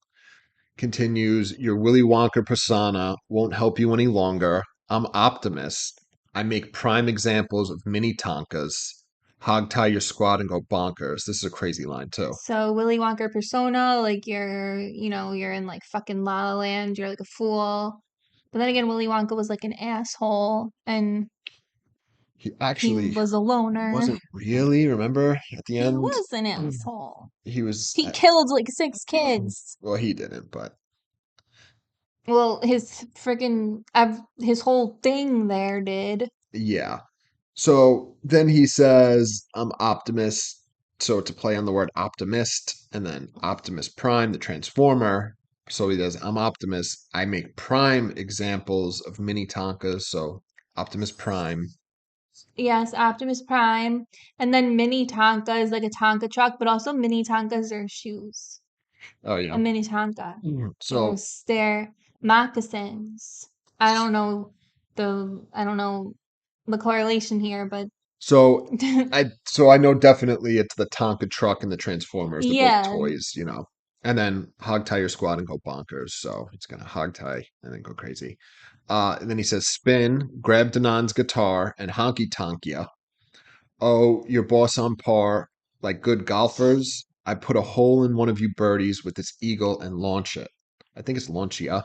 Speaker 2: Continues, your Willy Wonka persona won't help you any longer. I'm optimist. I make prime examples of mini Tonkas. Hog tie your squad and go bonkers. This is a crazy line too.
Speaker 1: So Willy Wonka persona, like you're in like fucking La La Land, you're like a fool. But then again, Willy Wonka was like an asshole and
Speaker 2: He
Speaker 1: he
Speaker 2: actually
Speaker 1: was a loner.
Speaker 2: wasn't really, remember? At the
Speaker 1: He
Speaker 2: end,
Speaker 1: was an asshole.
Speaker 2: he was.
Speaker 1: He killed like 6 kids.
Speaker 2: Well, he didn't, but
Speaker 1: Well, his freaking his whole thing there did.
Speaker 2: yeah. So then he says, I'm optimist. So it's a play on the word optimist, and then Optimus Prime, the Transformer. So he does, I'm optimist. I make prime examples of mini Tonkas. So Optimus Prime.
Speaker 1: Yes, Optimus Prime. And then Mini Tonka is like a Tonka truck, but also Mini Tonkas are shoes.
Speaker 2: Oh,
Speaker 1: A
Speaker 2: yeah.
Speaker 1: Mini Tonka.
Speaker 2: So
Speaker 1: They're moccasins. I don't know the correlation here, but
Speaker 2: So I know definitely it's the Tonka truck and the Transformers, they're both
Speaker 1: yeah.
Speaker 2: toys, you know. And then hog tie your squad and go bonkers. So it's gonna hog tie and then go crazy. And then he says, spin, grab Danon's guitar and honky tonk ya. Oh, your boss on par, like good golfers. I put a hole in one of you birdies with this eagle and launch it. I think it's launch ya,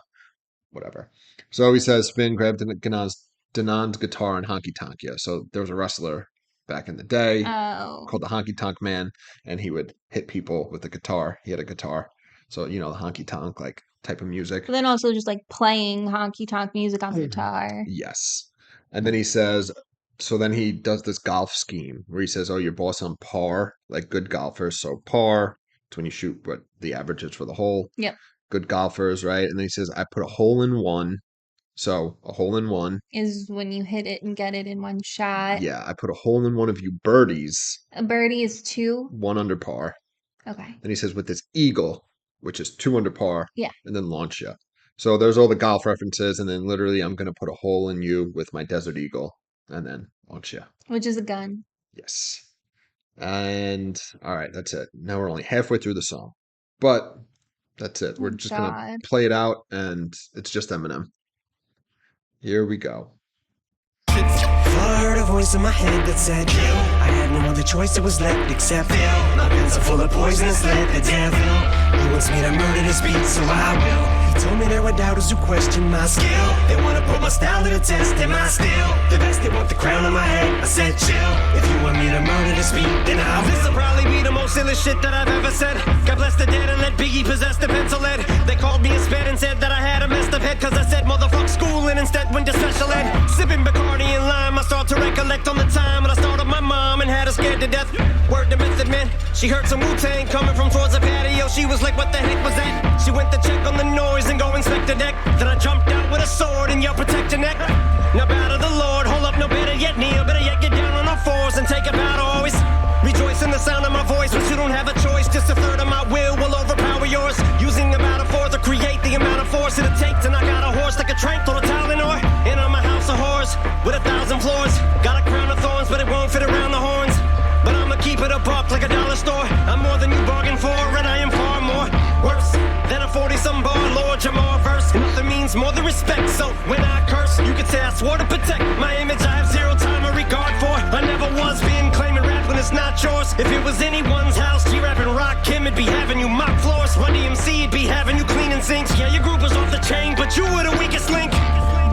Speaker 2: whatever. So he says, spin, grab Danon's guitar and honky tonk ya. So there was a wrestler back in the day
Speaker 1: Oh.
Speaker 2: called the Honky Tonk Man, and he would hit people with a guitar. He had a guitar. So, you know, the honky tonk like type of music.
Speaker 1: But then also just like playing honky tonk music on guitar.
Speaker 2: Yes. And then he says, so then he does this golf scheme where he says, oh, your boss on par, like good golfers. So par, it's when you shoot what the average is for the hole.
Speaker 1: Yep.
Speaker 2: Good golfers, right? And then he says, I put a hole in one. So a hole in one
Speaker 1: is when you hit it and get it in one shot.
Speaker 2: Yeah, I put a hole in one of you birdies.
Speaker 1: A birdie is 2.
Speaker 2: 1 under par.
Speaker 1: Okay.
Speaker 2: Then he says with this eagle, which is 2 under par.
Speaker 1: Yeah.
Speaker 2: And then launch you. So there's all the golf references, and then literally I'm going to put a hole in you with my Desert Eagle, and then launch you.
Speaker 1: Which is a gun.
Speaker 2: Yes. And all right, that's it. Now we're only halfway through the song, but that's it. We're just going to play it out, and it's just Eminem. Here we go.
Speaker 4: I heard a voice in my head that said, I had no other choice, it was left except my guns are full of poisonous lead, the devil. He wants me to murder this beat, so I will. He told me there were doubters who question my skill. They wanna put my style to the test, am I still the best? They want the crown on my head, I said chill. If you want me to murder this beat, then I will.
Speaker 7: This'll probably be the most illest shit that I've ever said. God bless the dead and let Biggie possess the pencil lead. They called me a sped and said that I had a messed up head, cause I said motherfuck school and instead went to special ed. Sipping Bacardi and lime, I start to recollect on the time when I started my mom and had her scared to death. Word to Method Man, she heard some Wu-Tang coming from towards the patio. She was like, what the heck was that? She went to check on the noise and go inspect the deck. Then I jumped out with a sword and yelled, protect your neck. Now bow to the Lord, hold up, no better yet kneel. Better yet get down on all fours and take a bow to always rejoice in the sound of my voice. But you don't have a choice, just a third of my will overpower yours. Using about a fourth to create the amount of force it'll take to knock out a horse like a trank or a Tylenol. And I'm a house of horrors with 1,000 floors. Got a crown of thorns, but it won't fit around the horns. But I'ma keep it a buck like a dollar store. I'm more than you bargained for, and I am far more worse than a 40-some bar Lord Jamar verse. Nothing means more than respect, so when I curse, you could say I swore to protect my image. I have zero time or regard for. I never was being claiming rap when it's not yours. If it was anyone's house, G-rapping Rock Kim, it'd be having you mop floors. Run DMC, it'd be having you cleaning sinks. Yeah, your group was off the chain, but you were the weakest link.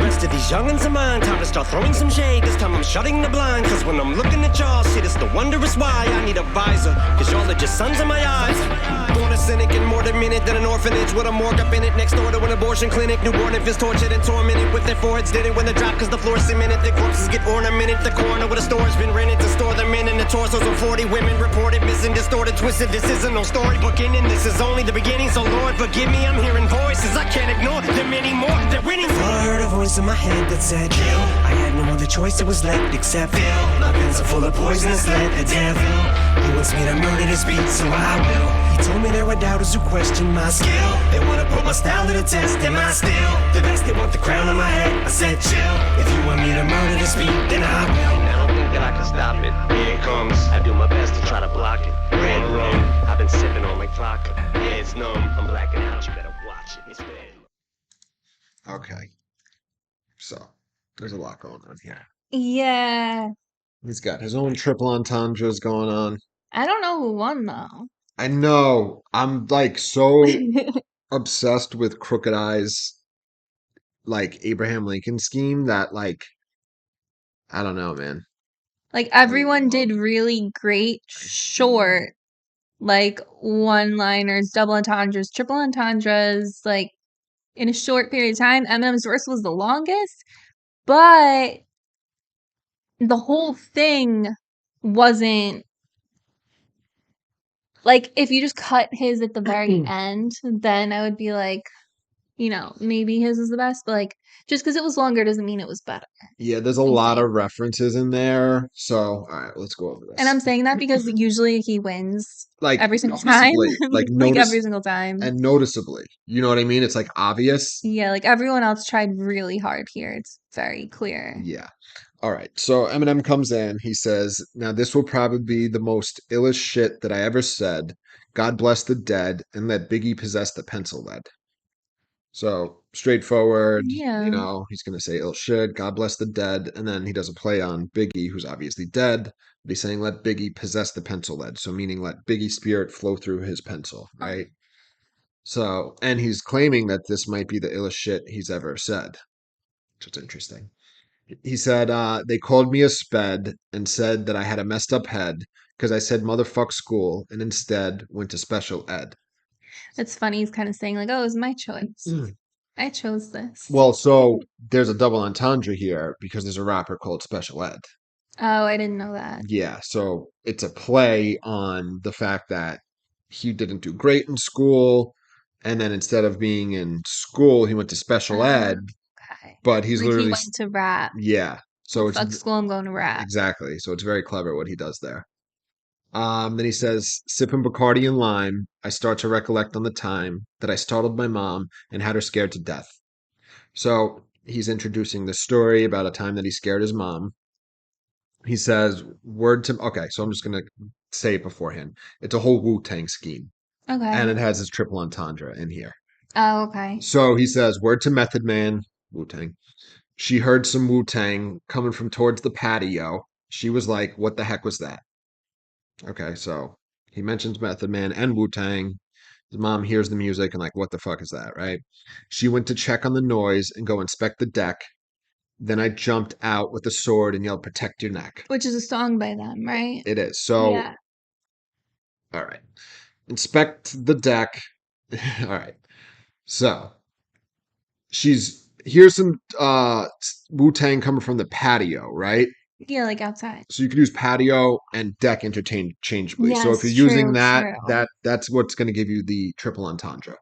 Speaker 7: Rest of these youngins of mine, time to start throwing some shade. This time I'm shutting the blind, cause when I'm looking at y'all, shit, it's the wondrous why I need a visor, cause y'all are just sons of my eyes. Born to cynic and more demented than an orphanage with a morgue up in it next door to an abortion clinic. Newborn infants tortured and tormented with their foreheads did it when they drop cause the floor's cemented. Their corpses get ornamented. The corner where the store's been rented to store them in, and the torsos of 40 women reported missing, distorted, twisted. This isn't no storybook ending, this is only the beginning. So Lord forgive me, I'm hearing voices I can't ignore them anymore. They're winning.
Speaker 4: I heard a voice in my head that said, kill. I had no other choice, it was left except fill. My pens are full of poisonous lead, the devil. He wants me to murder this beat, so I will. He told me there were doubters who question my skill. They wanna put my style to the test, am I still the best? They want the crown on my head, I said chill. If you want me to murder this beat, then I will.
Speaker 3: I don't think that I can stop it. Here it comes. I do my best to try to block it. Red rum, I've been sipping on like vodka. Head's numb, I'm blacking out. You better watch it. It's bad.
Speaker 2: Okay. So, there's a lot going on here.
Speaker 1: Yeah.
Speaker 2: He's got his own triple entendres going on.
Speaker 1: I don't know who won though.
Speaker 2: I know. I'm like so obsessed with Crooked Eyes, like Abraham Lincoln scheme that like, I don't know, man.
Speaker 1: Like everyone did really great short, like one-liners, double entendres, triple entendres, like in a short period of time. Eminem's verse was the longest, but the whole thing wasn't like if you just cut his at the very end, then I would be like, you know, maybe his is the best, but like just because it was longer doesn't mean it was better.
Speaker 2: Yeah, there's a lot of references in there. So, all right, let's go over this.
Speaker 1: And I'm saying that because usually he wins
Speaker 2: like
Speaker 1: every single time.
Speaker 2: noticeably, like
Speaker 1: like every single time.
Speaker 2: and noticeably. You know what I mean? It's like obvious.
Speaker 1: Yeah, like everyone else tried really hard here. It's very clear.
Speaker 2: Yeah. All right. So Eminem comes in. He says, "Now this will probably be the most illest shit that I ever said. God bless the dead and let Biggie possess the pencil lead." So straightforward,
Speaker 1: Yeah.
Speaker 2: you know, he's going to say ill shit, God bless the dead. And then he does a play on Biggie, who's obviously dead. But he's saying, let Biggie possess the pencil lead. So meaning let Biggie's spirit flow through his pencil, right? So, and he's claiming that this might be the illest shit he's ever said, which is interesting. He said, they called me a sped and said that I had a messed up head because I said motherfuck school and instead went to special ed.
Speaker 1: It's funny. He's kind of saying like, oh, it was my choice. I chose this.
Speaker 2: Well, so there's a double entendre here because there's a rapper called Special Ed.
Speaker 1: Oh, I didn't know that.
Speaker 2: Yeah, so it's a play on the fact that he didn't do great in school, and then instead of being in school, he went to special ed.
Speaker 1: Okay.
Speaker 2: But he's
Speaker 1: Like
Speaker 2: literally
Speaker 1: he went to rap.
Speaker 2: yeah. So
Speaker 1: Fuck school, I'm going to rap.
Speaker 2: exactly. So it's very clever what he does there. Then he says, sipping Bacardi and lime, I start to recollect on the time that I startled my mom and had her scared to death. So he's introducing the story about a time that he scared his mom. He says, okay, so I'm just going to say it beforehand. It's a whole Wu-Tang scheme.
Speaker 1: Okay.
Speaker 2: And it has his triple entendre in here.
Speaker 1: Oh, okay.
Speaker 2: So he says, word to Method Man, Wu-Tang. She heard some Wu-Tang coming from towards the patio. She was like, what the heck was that? Okay, so he mentions Method Man and Wu-Tang. His mom hears the music and like, what the fuck is that, right? She went to check on the noise and go inspect the deck. Then I jumped out with a sword and yelled, protect your neck.
Speaker 1: Which is a song by them, right?
Speaker 2: It is. So,
Speaker 1: yeah.
Speaker 2: All right. Inspect the deck. All right. So, here's some Wu-Tang coming from the patio, right?
Speaker 1: Yeah, like outside.
Speaker 2: So you can use patio and deck interchangeably.
Speaker 1: Yes,
Speaker 2: so if you're using
Speaker 1: true,
Speaker 2: that,
Speaker 1: true.
Speaker 2: that's what's going to give you the triple entendre.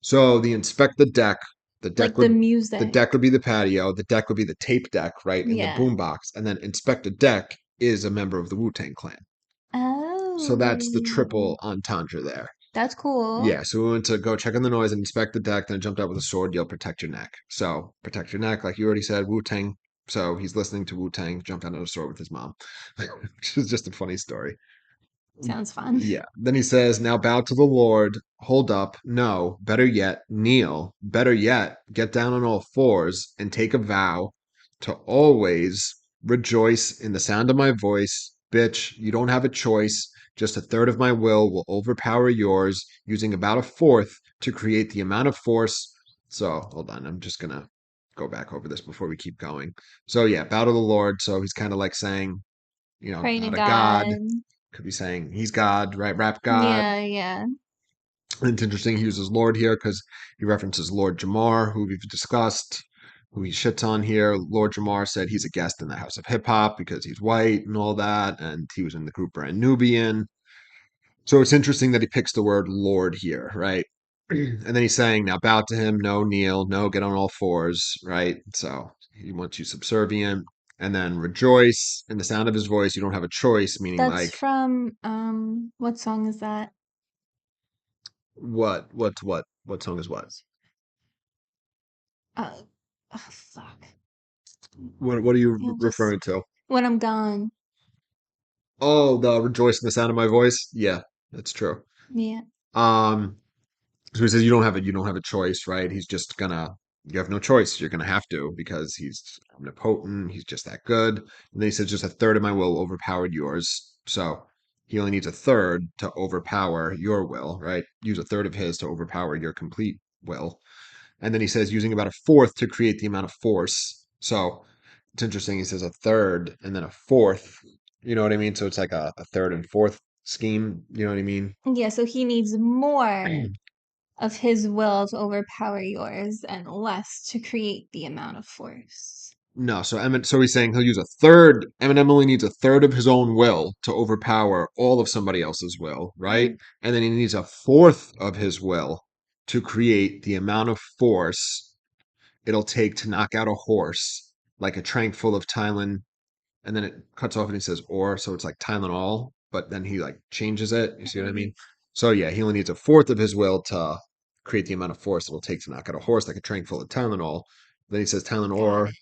Speaker 2: So the inspect the deck, the deck
Speaker 1: like the music.
Speaker 2: the deck would be the patio, the deck would be the tape deck, right? In the boombox. And then inspect a deck is a member of the Wu-Tang Clan.
Speaker 1: Oh.
Speaker 2: So that's the triple entendre there.
Speaker 1: That's cool.
Speaker 2: Yeah, so we went to go check on the noise and inspect the deck, then I jumped out with a sword, yelled, protect your neck. So, protect your neck, like you already said, Wu-Tang. So he's listening to Wu-Tang, jumped out on a sword with his mom, which is just a funny story.
Speaker 1: Sounds fun.
Speaker 2: Yeah. Then he says, now bow to the Lord, hold up, no, better yet, kneel, better yet, get down on all fours and take a vow to always rejoice in the sound of my voice. Bitch, you don't have a choice. Just a third of my will overpower yours, using about a fourth to create the amount of force. So, hold on, I'm just going to go back over this before we keep going. So, yeah, bow to the Lord. So he's kind of like saying, you know,
Speaker 1: Pray
Speaker 2: bow
Speaker 1: to
Speaker 2: to God.
Speaker 1: God.
Speaker 2: Could be saying he's God, right? Rap God.
Speaker 1: Yeah, yeah.
Speaker 2: And it's interesting he uses Lord here because he references Lord Jamar, who we've discussed, who he shits on here. Lord Jamar said he's a guest in the House of Hip Hop because he's white and all that, and he was in the group Brand Nubian. So it's interesting that he picks the word Lord here, right? And then he's saying, now bow to him, no, kneel, no, get on all fours, right? So he wants you subservient. And then rejoice in the sound of his voice. You don't have a choice, meaning
Speaker 1: That's
Speaker 2: like,
Speaker 1: from what song is that?
Speaker 2: what song is what?
Speaker 1: Oh, fuck.
Speaker 2: What are you
Speaker 1: You'll just
Speaker 2: referring to?
Speaker 1: when I'm gone.
Speaker 2: Oh, the rejoice in the sound of my voice. Yeah, that's true.
Speaker 1: Yeah.
Speaker 2: Um, so he says you don't have a choice, right? He's just gonna you have no choice. You're gonna have to because he's omnipotent. He's just that good. And then he says just a third of my will overpowered yours. So he only needs a third to overpower your will, right? Use a third of his to overpower your complete will. And then he says using about a fourth to create the amount of force. So it's interesting. He says a third and then a fourth. You know what I mean? So it's like a third and fourth scheme. You know what I mean?
Speaker 1: Yeah, so he needs more of his will to overpower yours and less to create the amount of force.
Speaker 2: No, so he's saying he'll use a third. Eminem only needs a third of his own will to overpower all of somebody else's will, right? And then he needs a fourth of his will to create the amount of force it'll take to knock out a horse, like a trank full of Tylenol. And then it cuts off and he says or, so it's like Tylenol, but then he like changes it. You see what I mean? So yeah, he only needs a fourth of his will to create the amount of force it'll take to knock out a horse, like a trank full of Tylenol. Then he says Tylenol
Speaker 1: Got
Speaker 2: or
Speaker 1: it.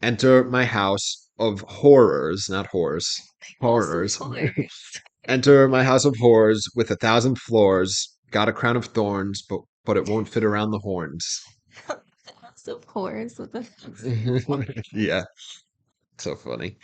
Speaker 2: enter my house of horrors, not horrors,
Speaker 1: House of
Speaker 2: horrors.
Speaker 1: Horrors.
Speaker 2: Enter my house of horrors with 1,000 floors. Got a crown of thorns, but it won't fit around the horns.
Speaker 1: House of Horrors with a thousand.
Speaker 2: Yeah, so funny.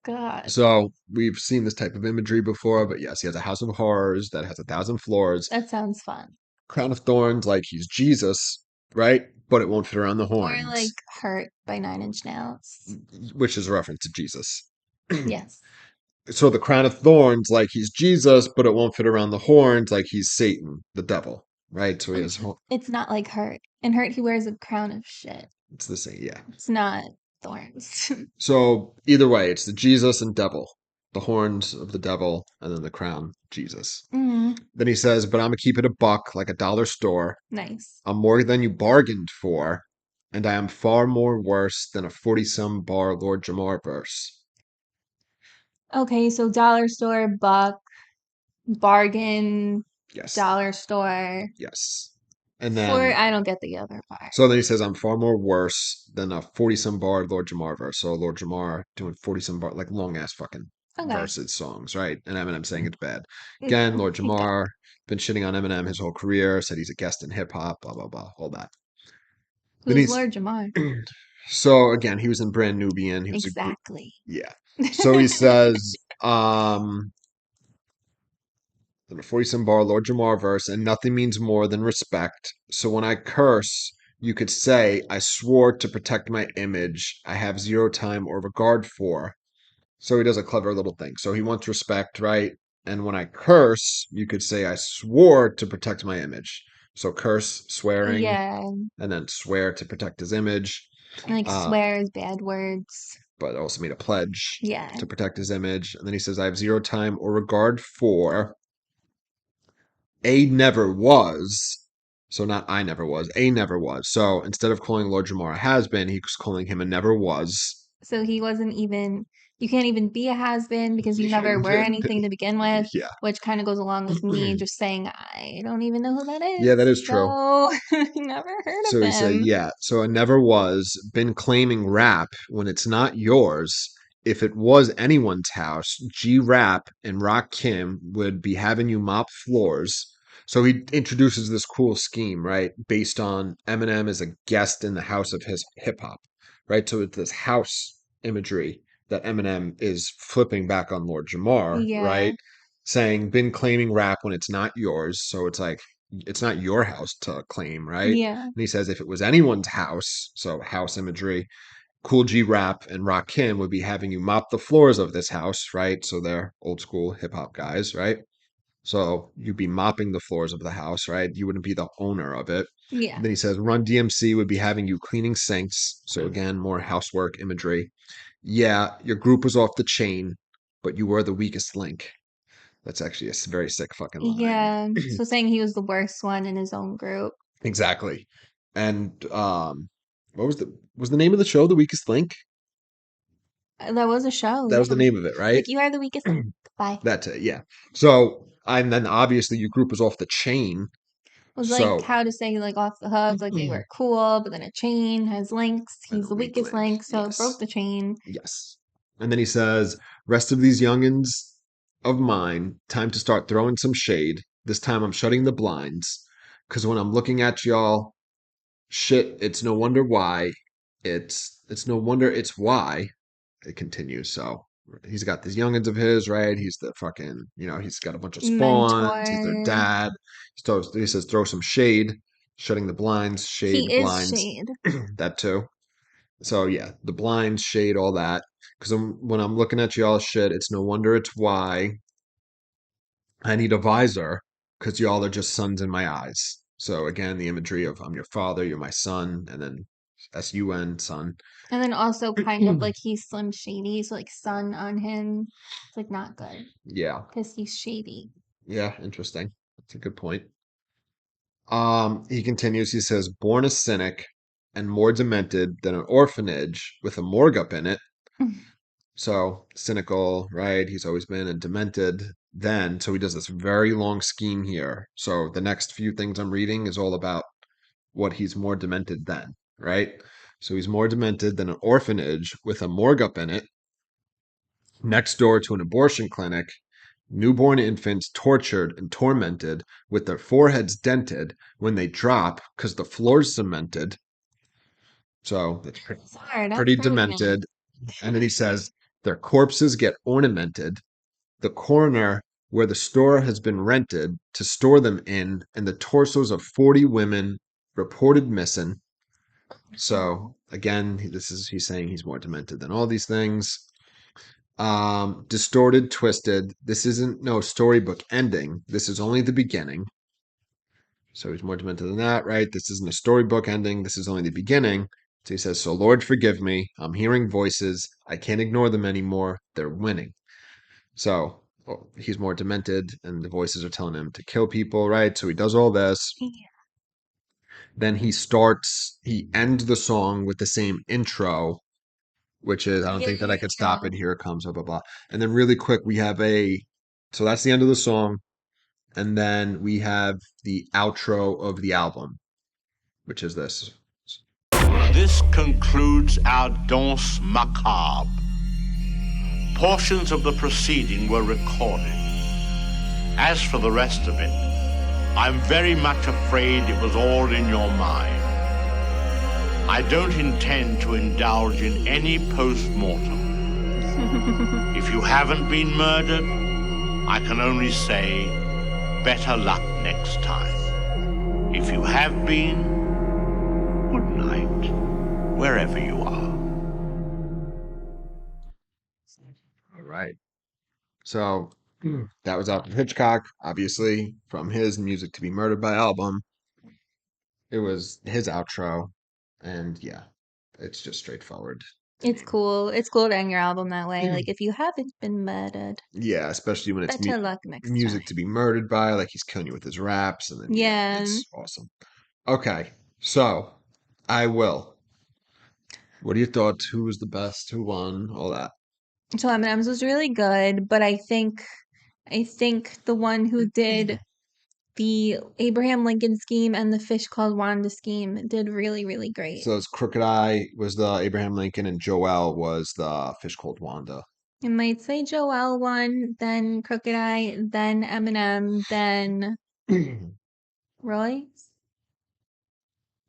Speaker 1: God,
Speaker 2: So we've seen this type of imagery before, but yes, he has a house of horrors that has 1,000 floors.
Speaker 1: that sounds fun.
Speaker 2: Crown of thorns, like he's Jesus, right? But it won't fit around the
Speaker 1: Or like
Speaker 2: horns,
Speaker 1: Hurt by Nine Inch Nails.
Speaker 2: which is a reference to Jesus.
Speaker 1: Yes.
Speaker 2: So the crown of thorns, like he's Jesus, but it won't fit around the horns, like he's Satan, the devil, right? So he has,
Speaker 1: It's not like Hurt. In Hurt, he wears a crown of shit.
Speaker 2: it's the same, yeah.
Speaker 1: It's not thorns.
Speaker 2: So either way, it's the Jesus and devil, the horns of the devil, and then the crown, Jesus.
Speaker 1: Mm,
Speaker 2: Then he says, but I'm gonna keep it a buck, like a dollar store.
Speaker 1: nice.
Speaker 2: I'm more than you bargained for, and I am far more worse than a 40-some bar Lord Jamar verse.
Speaker 1: Okay, so dollar store, buck, bargain,
Speaker 2: Yes,
Speaker 1: dollar store.
Speaker 2: yes. And
Speaker 1: For
Speaker 2: then
Speaker 1: I don't get the other part.
Speaker 2: so then he says, I'm far more worse than a 40-some bar Lord Jamar verse. So Lord Jamar doing 40-some bar, like long ass fucking
Speaker 1: Okay.
Speaker 2: verses, songs, right? And Eminem saying it's bad. Again, Lord
Speaker 1: Okay.
Speaker 2: Jamar been shitting on Eminem his whole career, said he's a guest in hip hop, blah, blah, blah, all that. Then
Speaker 1: Who's
Speaker 2: he's,
Speaker 1: Lord Jamar?
Speaker 2: so again, he was in Brand Nubian. He was
Speaker 1: Exactly.
Speaker 2: yeah. So he says, the 40-some bar Lord Jamar verse, and nothing means more than respect. So when I curse, you could say, I swore to protect my image. I have zero time or regard for. So he does a clever little thing. So he wants respect, right? And when I curse, you could say, I swore to protect my image. So curse, swearing,
Speaker 1: Yeah,
Speaker 2: and then swear to protect his image.
Speaker 1: like
Speaker 2: Uh,
Speaker 1: swears, bad words.
Speaker 2: but also made a pledge
Speaker 1: Yeah.
Speaker 2: to protect his image. And then he says, I have zero time or regard for. A never was. So not I never was. A never was. So instead of calling Lord Jamar a has been, he's calling him a never was.
Speaker 1: So he wasn't even, you can't even be a has-been because you never were anything to begin with,
Speaker 2: Yeah.
Speaker 1: which kind of goes along with me just saying, I don't even know who that is.
Speaker 2: Yeah, that is true.
Speaker 1: So, never heard
Speaker 2: So
Speaker 1: of
Speaker 2: he said,
Speaker 1: him.
Speaker 2: yeah. So a never was been claiming rap when it's not yours. If it was anyone's house, G Rap and Rock Kim would be having you mop floors. So he introduces this cool scheme, right? Based on Eminem as a guest in the house of his hip hop, right? So it's this house imagery that Eminem is flipping back on Lord Jamar,
Speaker 1: Yeah.
Speaker 2: right? Saying, been claiming rap when it's not yours. So it's like, it's not your house to claim, right?
Speaker 1: Yeah.
Speaker 2: And he says if it was anyone's house, so house imagery, Cool G Rap and Rakim would be having you mop the floors of this house, right? So they're old school hip hop guys, right? So you'd be mopping the floors of the house, right? You wouldn't be the owner of it.
Speaker 1: Yeah.
Speaker 2: Then he says, Run DMC would be having you cleaning sinks. So again, more housework imagery. Yeah, your group was off the chain, but you were the weakest link. That's actually a very sick fucking line.
Speaker 1: Yeah. So saying he was the worst one in his own group.
Speaker 2: Exactly. And what was the name of the show, The Weakest Link?
Speaker 1: That was a show.
Speaker 2: That was the
Speaker 1: Yeah.
Speaker 2: name of it, right?
Speaker 1: Like, you are the weakest link. Bye.
Speaker 2: That's it, yeah. So, and then obviously your group was off the chain.
Speaker 1: Was like
Speaker 2: So,
Speaker 1: how to say like off the hook, like they were cool, but then a chain has links.
Speaker 2: and
Speaker 1: He's
Speaker 2: a
Speaker 1: the
Speaker 2: weak
Speaker 1: weakest
Speaker 2: link.
Speaker 1: link, so it broke
Speaker 2: Yes.
Speaker 1: the chain.
Speaker 2: Yes. And then he says, Rest of these youngins of mine, time to start throwing some shade. This time I'm shutting the blinds. Because when I'm looking at y'all, shit, it's no wonder why. It's no wonder it's why. It continues. So he's got these youngins of his, right? He's the fucking, he's got a bunch of spawns. He's their
Speaker 1: Mentor.
Speaker 2: dad. He says, throw some shade, shutting the blinds, shade,
Speaker 1: He is
Speaker 2: blinds,
Speaker 1: shade.
Speaker 2: that too. So yeah, the blinds, shade, all that. Because when I'm looking at y'all shit, it's no wonder it's why I need a visor because y'all are just suns in my eyes. So again, the imagery of I'm your father, you're my son, and then S-U-N, son.
Speaker 1: And then also kind of like he's Slim Shady, so like sun on him. It's like not good
Speaker 2: Yeah.
Speaker 1: because he's shady.
Speaker 2: Yeah, interesting. That's a good point. He continues, he says, born a cynic and more demented than an orphanage with a morgue up in it. So cynical, right? He's always been and demented then. So he does this very long scheme here. So the next few things I'm reading is all about what he's more demented than, right? So he's more demented than an orphanage with a morgue up in it, next door to an abortion clinic, newborn infants tortured and tormented with their foreheads dented when they drop because the floor's cemented. So it's
Speaker 1: Sorry, that's
Speaker 2: pretty
Speaker 1: pregnant.
Speaker 2: demented. And then he says their corpses get ornamented. The corner where the store has been rented to store them in, and the torsos of 40 women reported missing. So again, he's saying he's more demented than all these things. Distorted, twisted. This isn't no storybook ending. This is only the beginning. So he's more demented than that, right? This isn't a storybook ending. This is only the beginning. So he says, So Lord, forgive me. I'm hearing voices. I can't ignore them anymore. They're winning. So he's more demented, and the voices are telling him to kill people, right? So he does all this.
Speaker 1: Yeah.
Speaker 2: Then he ends the song with the same intro, which is, I don't think that I could stop it. Here it comes, blah, blah, blah. And then really quick, so that's the end of the song. And then we have the outro of the album, which is this.
Speaker 8: This concludes our danse macabre. Portions of the proceeding were recorded. As for the rest of it, I'm very much afraid it was all in your mind. I don't intend to indulge in any post-mortem. If you haven't been murdered, I can only say, better luck next time. If you have been, good night, wherever you are.
Speaker 2: All right. So that was Alfred Hitchcock, obviously, from his Music to Be Murdered by album. It was his outro. And yeah, it's just straightforward.
Speaker 1: It's cool. It's cool to end your album that way. Like if you haven't been murdered,
Speaker 2: Yeah, especially when it's
Speaker 1: better luck next
Speaker 2: music
Speaker 1: time.
Speaker 2: to be murdered by, like he's killing you with his raps, and then
Speaker 1: Yeah.
Speaker 2: it's awesome. Okay, so I will. What are your thoughts? Who was the best? Who won? All that.
Speaker 1: So Eminem's was really good, but I think the one who did the Abraham Lincoln scheme and the Fish Called Wanda scheme did really, really great.
Speaker 2: So it's Crooked Eye was the Abraham Lincoln, and Joelle was the Fish Called Wanda.
Speaker 1: It might say Joelle won, then Crooked Eye, then Eminem, then Royce.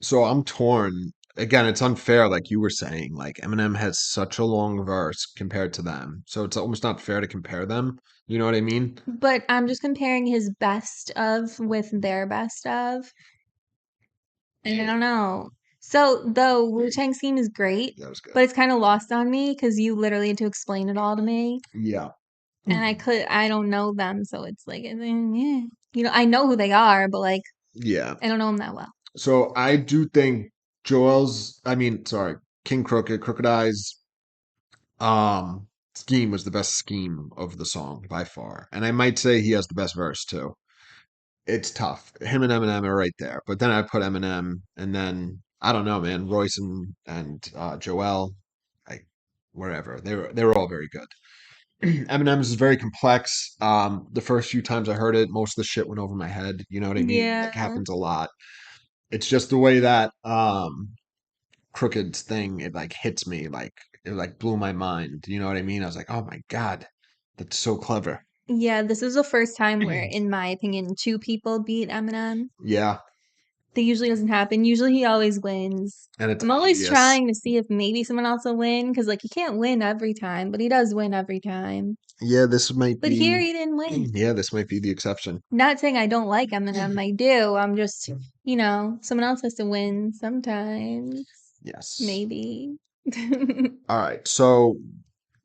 Speaker 2: So I'm torn. Again, it's unfair, like you were saying. Like Eminem has such a long verse compared to them, so it's almost not fair to compare them. You know what I mean?
Speaker 1: But I'm just comparing his best of with their best of. And I don't know. So the Wu-Tang scheme is great,
Speaker 2: That was good.
Speaker 1: but it's kind of lost on me because you literally had to explain it all to me.
Speaker 2: Yeah.
Speaker 1: And I don't know them, so it's like, I know who they are, but like,
Speaker 2: Yeah.
Speaker 1: I don't know them that well.
Speaker 2: So I do think King Crooked Eyes scheme was the best scheme of the song by far. And I might say he has the best verse too. It's tough. Him and Eminem are right there. But then I put Eminem and then I don't know, man, Royce and Joelle, like wherever. They were all very good. Eminem's is very complex. The first few times I heard it, most of the shit went over my head. You know what I mean? Like
Speaker 1: Yeah.
Speaker 2: happens a lot. It's just the way that Crooked's thing, it like hits me, like it like blew my mind. You know what I mean? I was like, oh my God, that's so clever.
Speaker 1: Yeah, this is the first time where, in my opinion, two people beat Eminem.
Speaker 2: Yeah.
Speaker 1: That usually doesn't happen. Usually he always wins.
Speaker 2: And it's
Speaker 1: I'm always
Speaker 2: obvious.
Speaker 1: trying to see if maybe someone else will win because, like, he can't win every time, but he does win every time.
Speaker 2: Yeah, this might
Speaker 1: But here
Speaker 2: be
Speaker 1: he didn't win.
Speaker 2: yeah, this might be the exception.
Speaker 1: Not saying I don't like Eminem, I do. I'm just, someone else has to win sometimes.
Speaker 2: Yes.
Speaker 1: Maybe.
Speaker 2: All right. So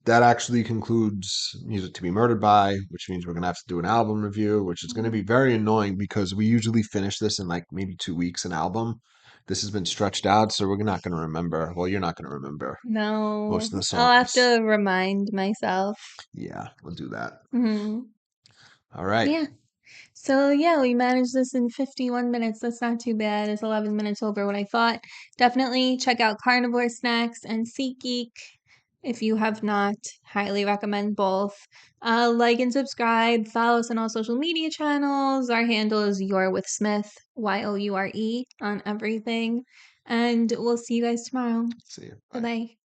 Speaker 2: that actually concludes Music to Be Murdered By, which means we're gonna have to do an album review, which is gonna be very annoying because we usually finish this in like maybe 2 weeks an album. This has been stretched out, so we're not gonna remember. Well, you're not gonna remember
Speaker 1: No,
Speaker 2: most of the
Speaker 1: I'll have
Speaker 2: songs.
Speaker 1: to remind myself.
Speaker 2: Yeah, we'll do that.
Speaker 1: Hmm.
Speaker 2: All right.
Speaker 1: Yeah. So yeah, we managed this in 51 minutes. That's not too bad. It's 11 minutes over what I thought. Definitely check out Carnivore Snacks and SeatGeek if you have not. Highly recommend both. Like and subscribe. Follow us on all social media channels. Our handle is yourewithsmith, YOURE on everything. And we'll see you guys tomorrow.
Speaker 2: See you.
Speaker 1: Bye
Speaker 2: Bye.
Speaker 1: bye.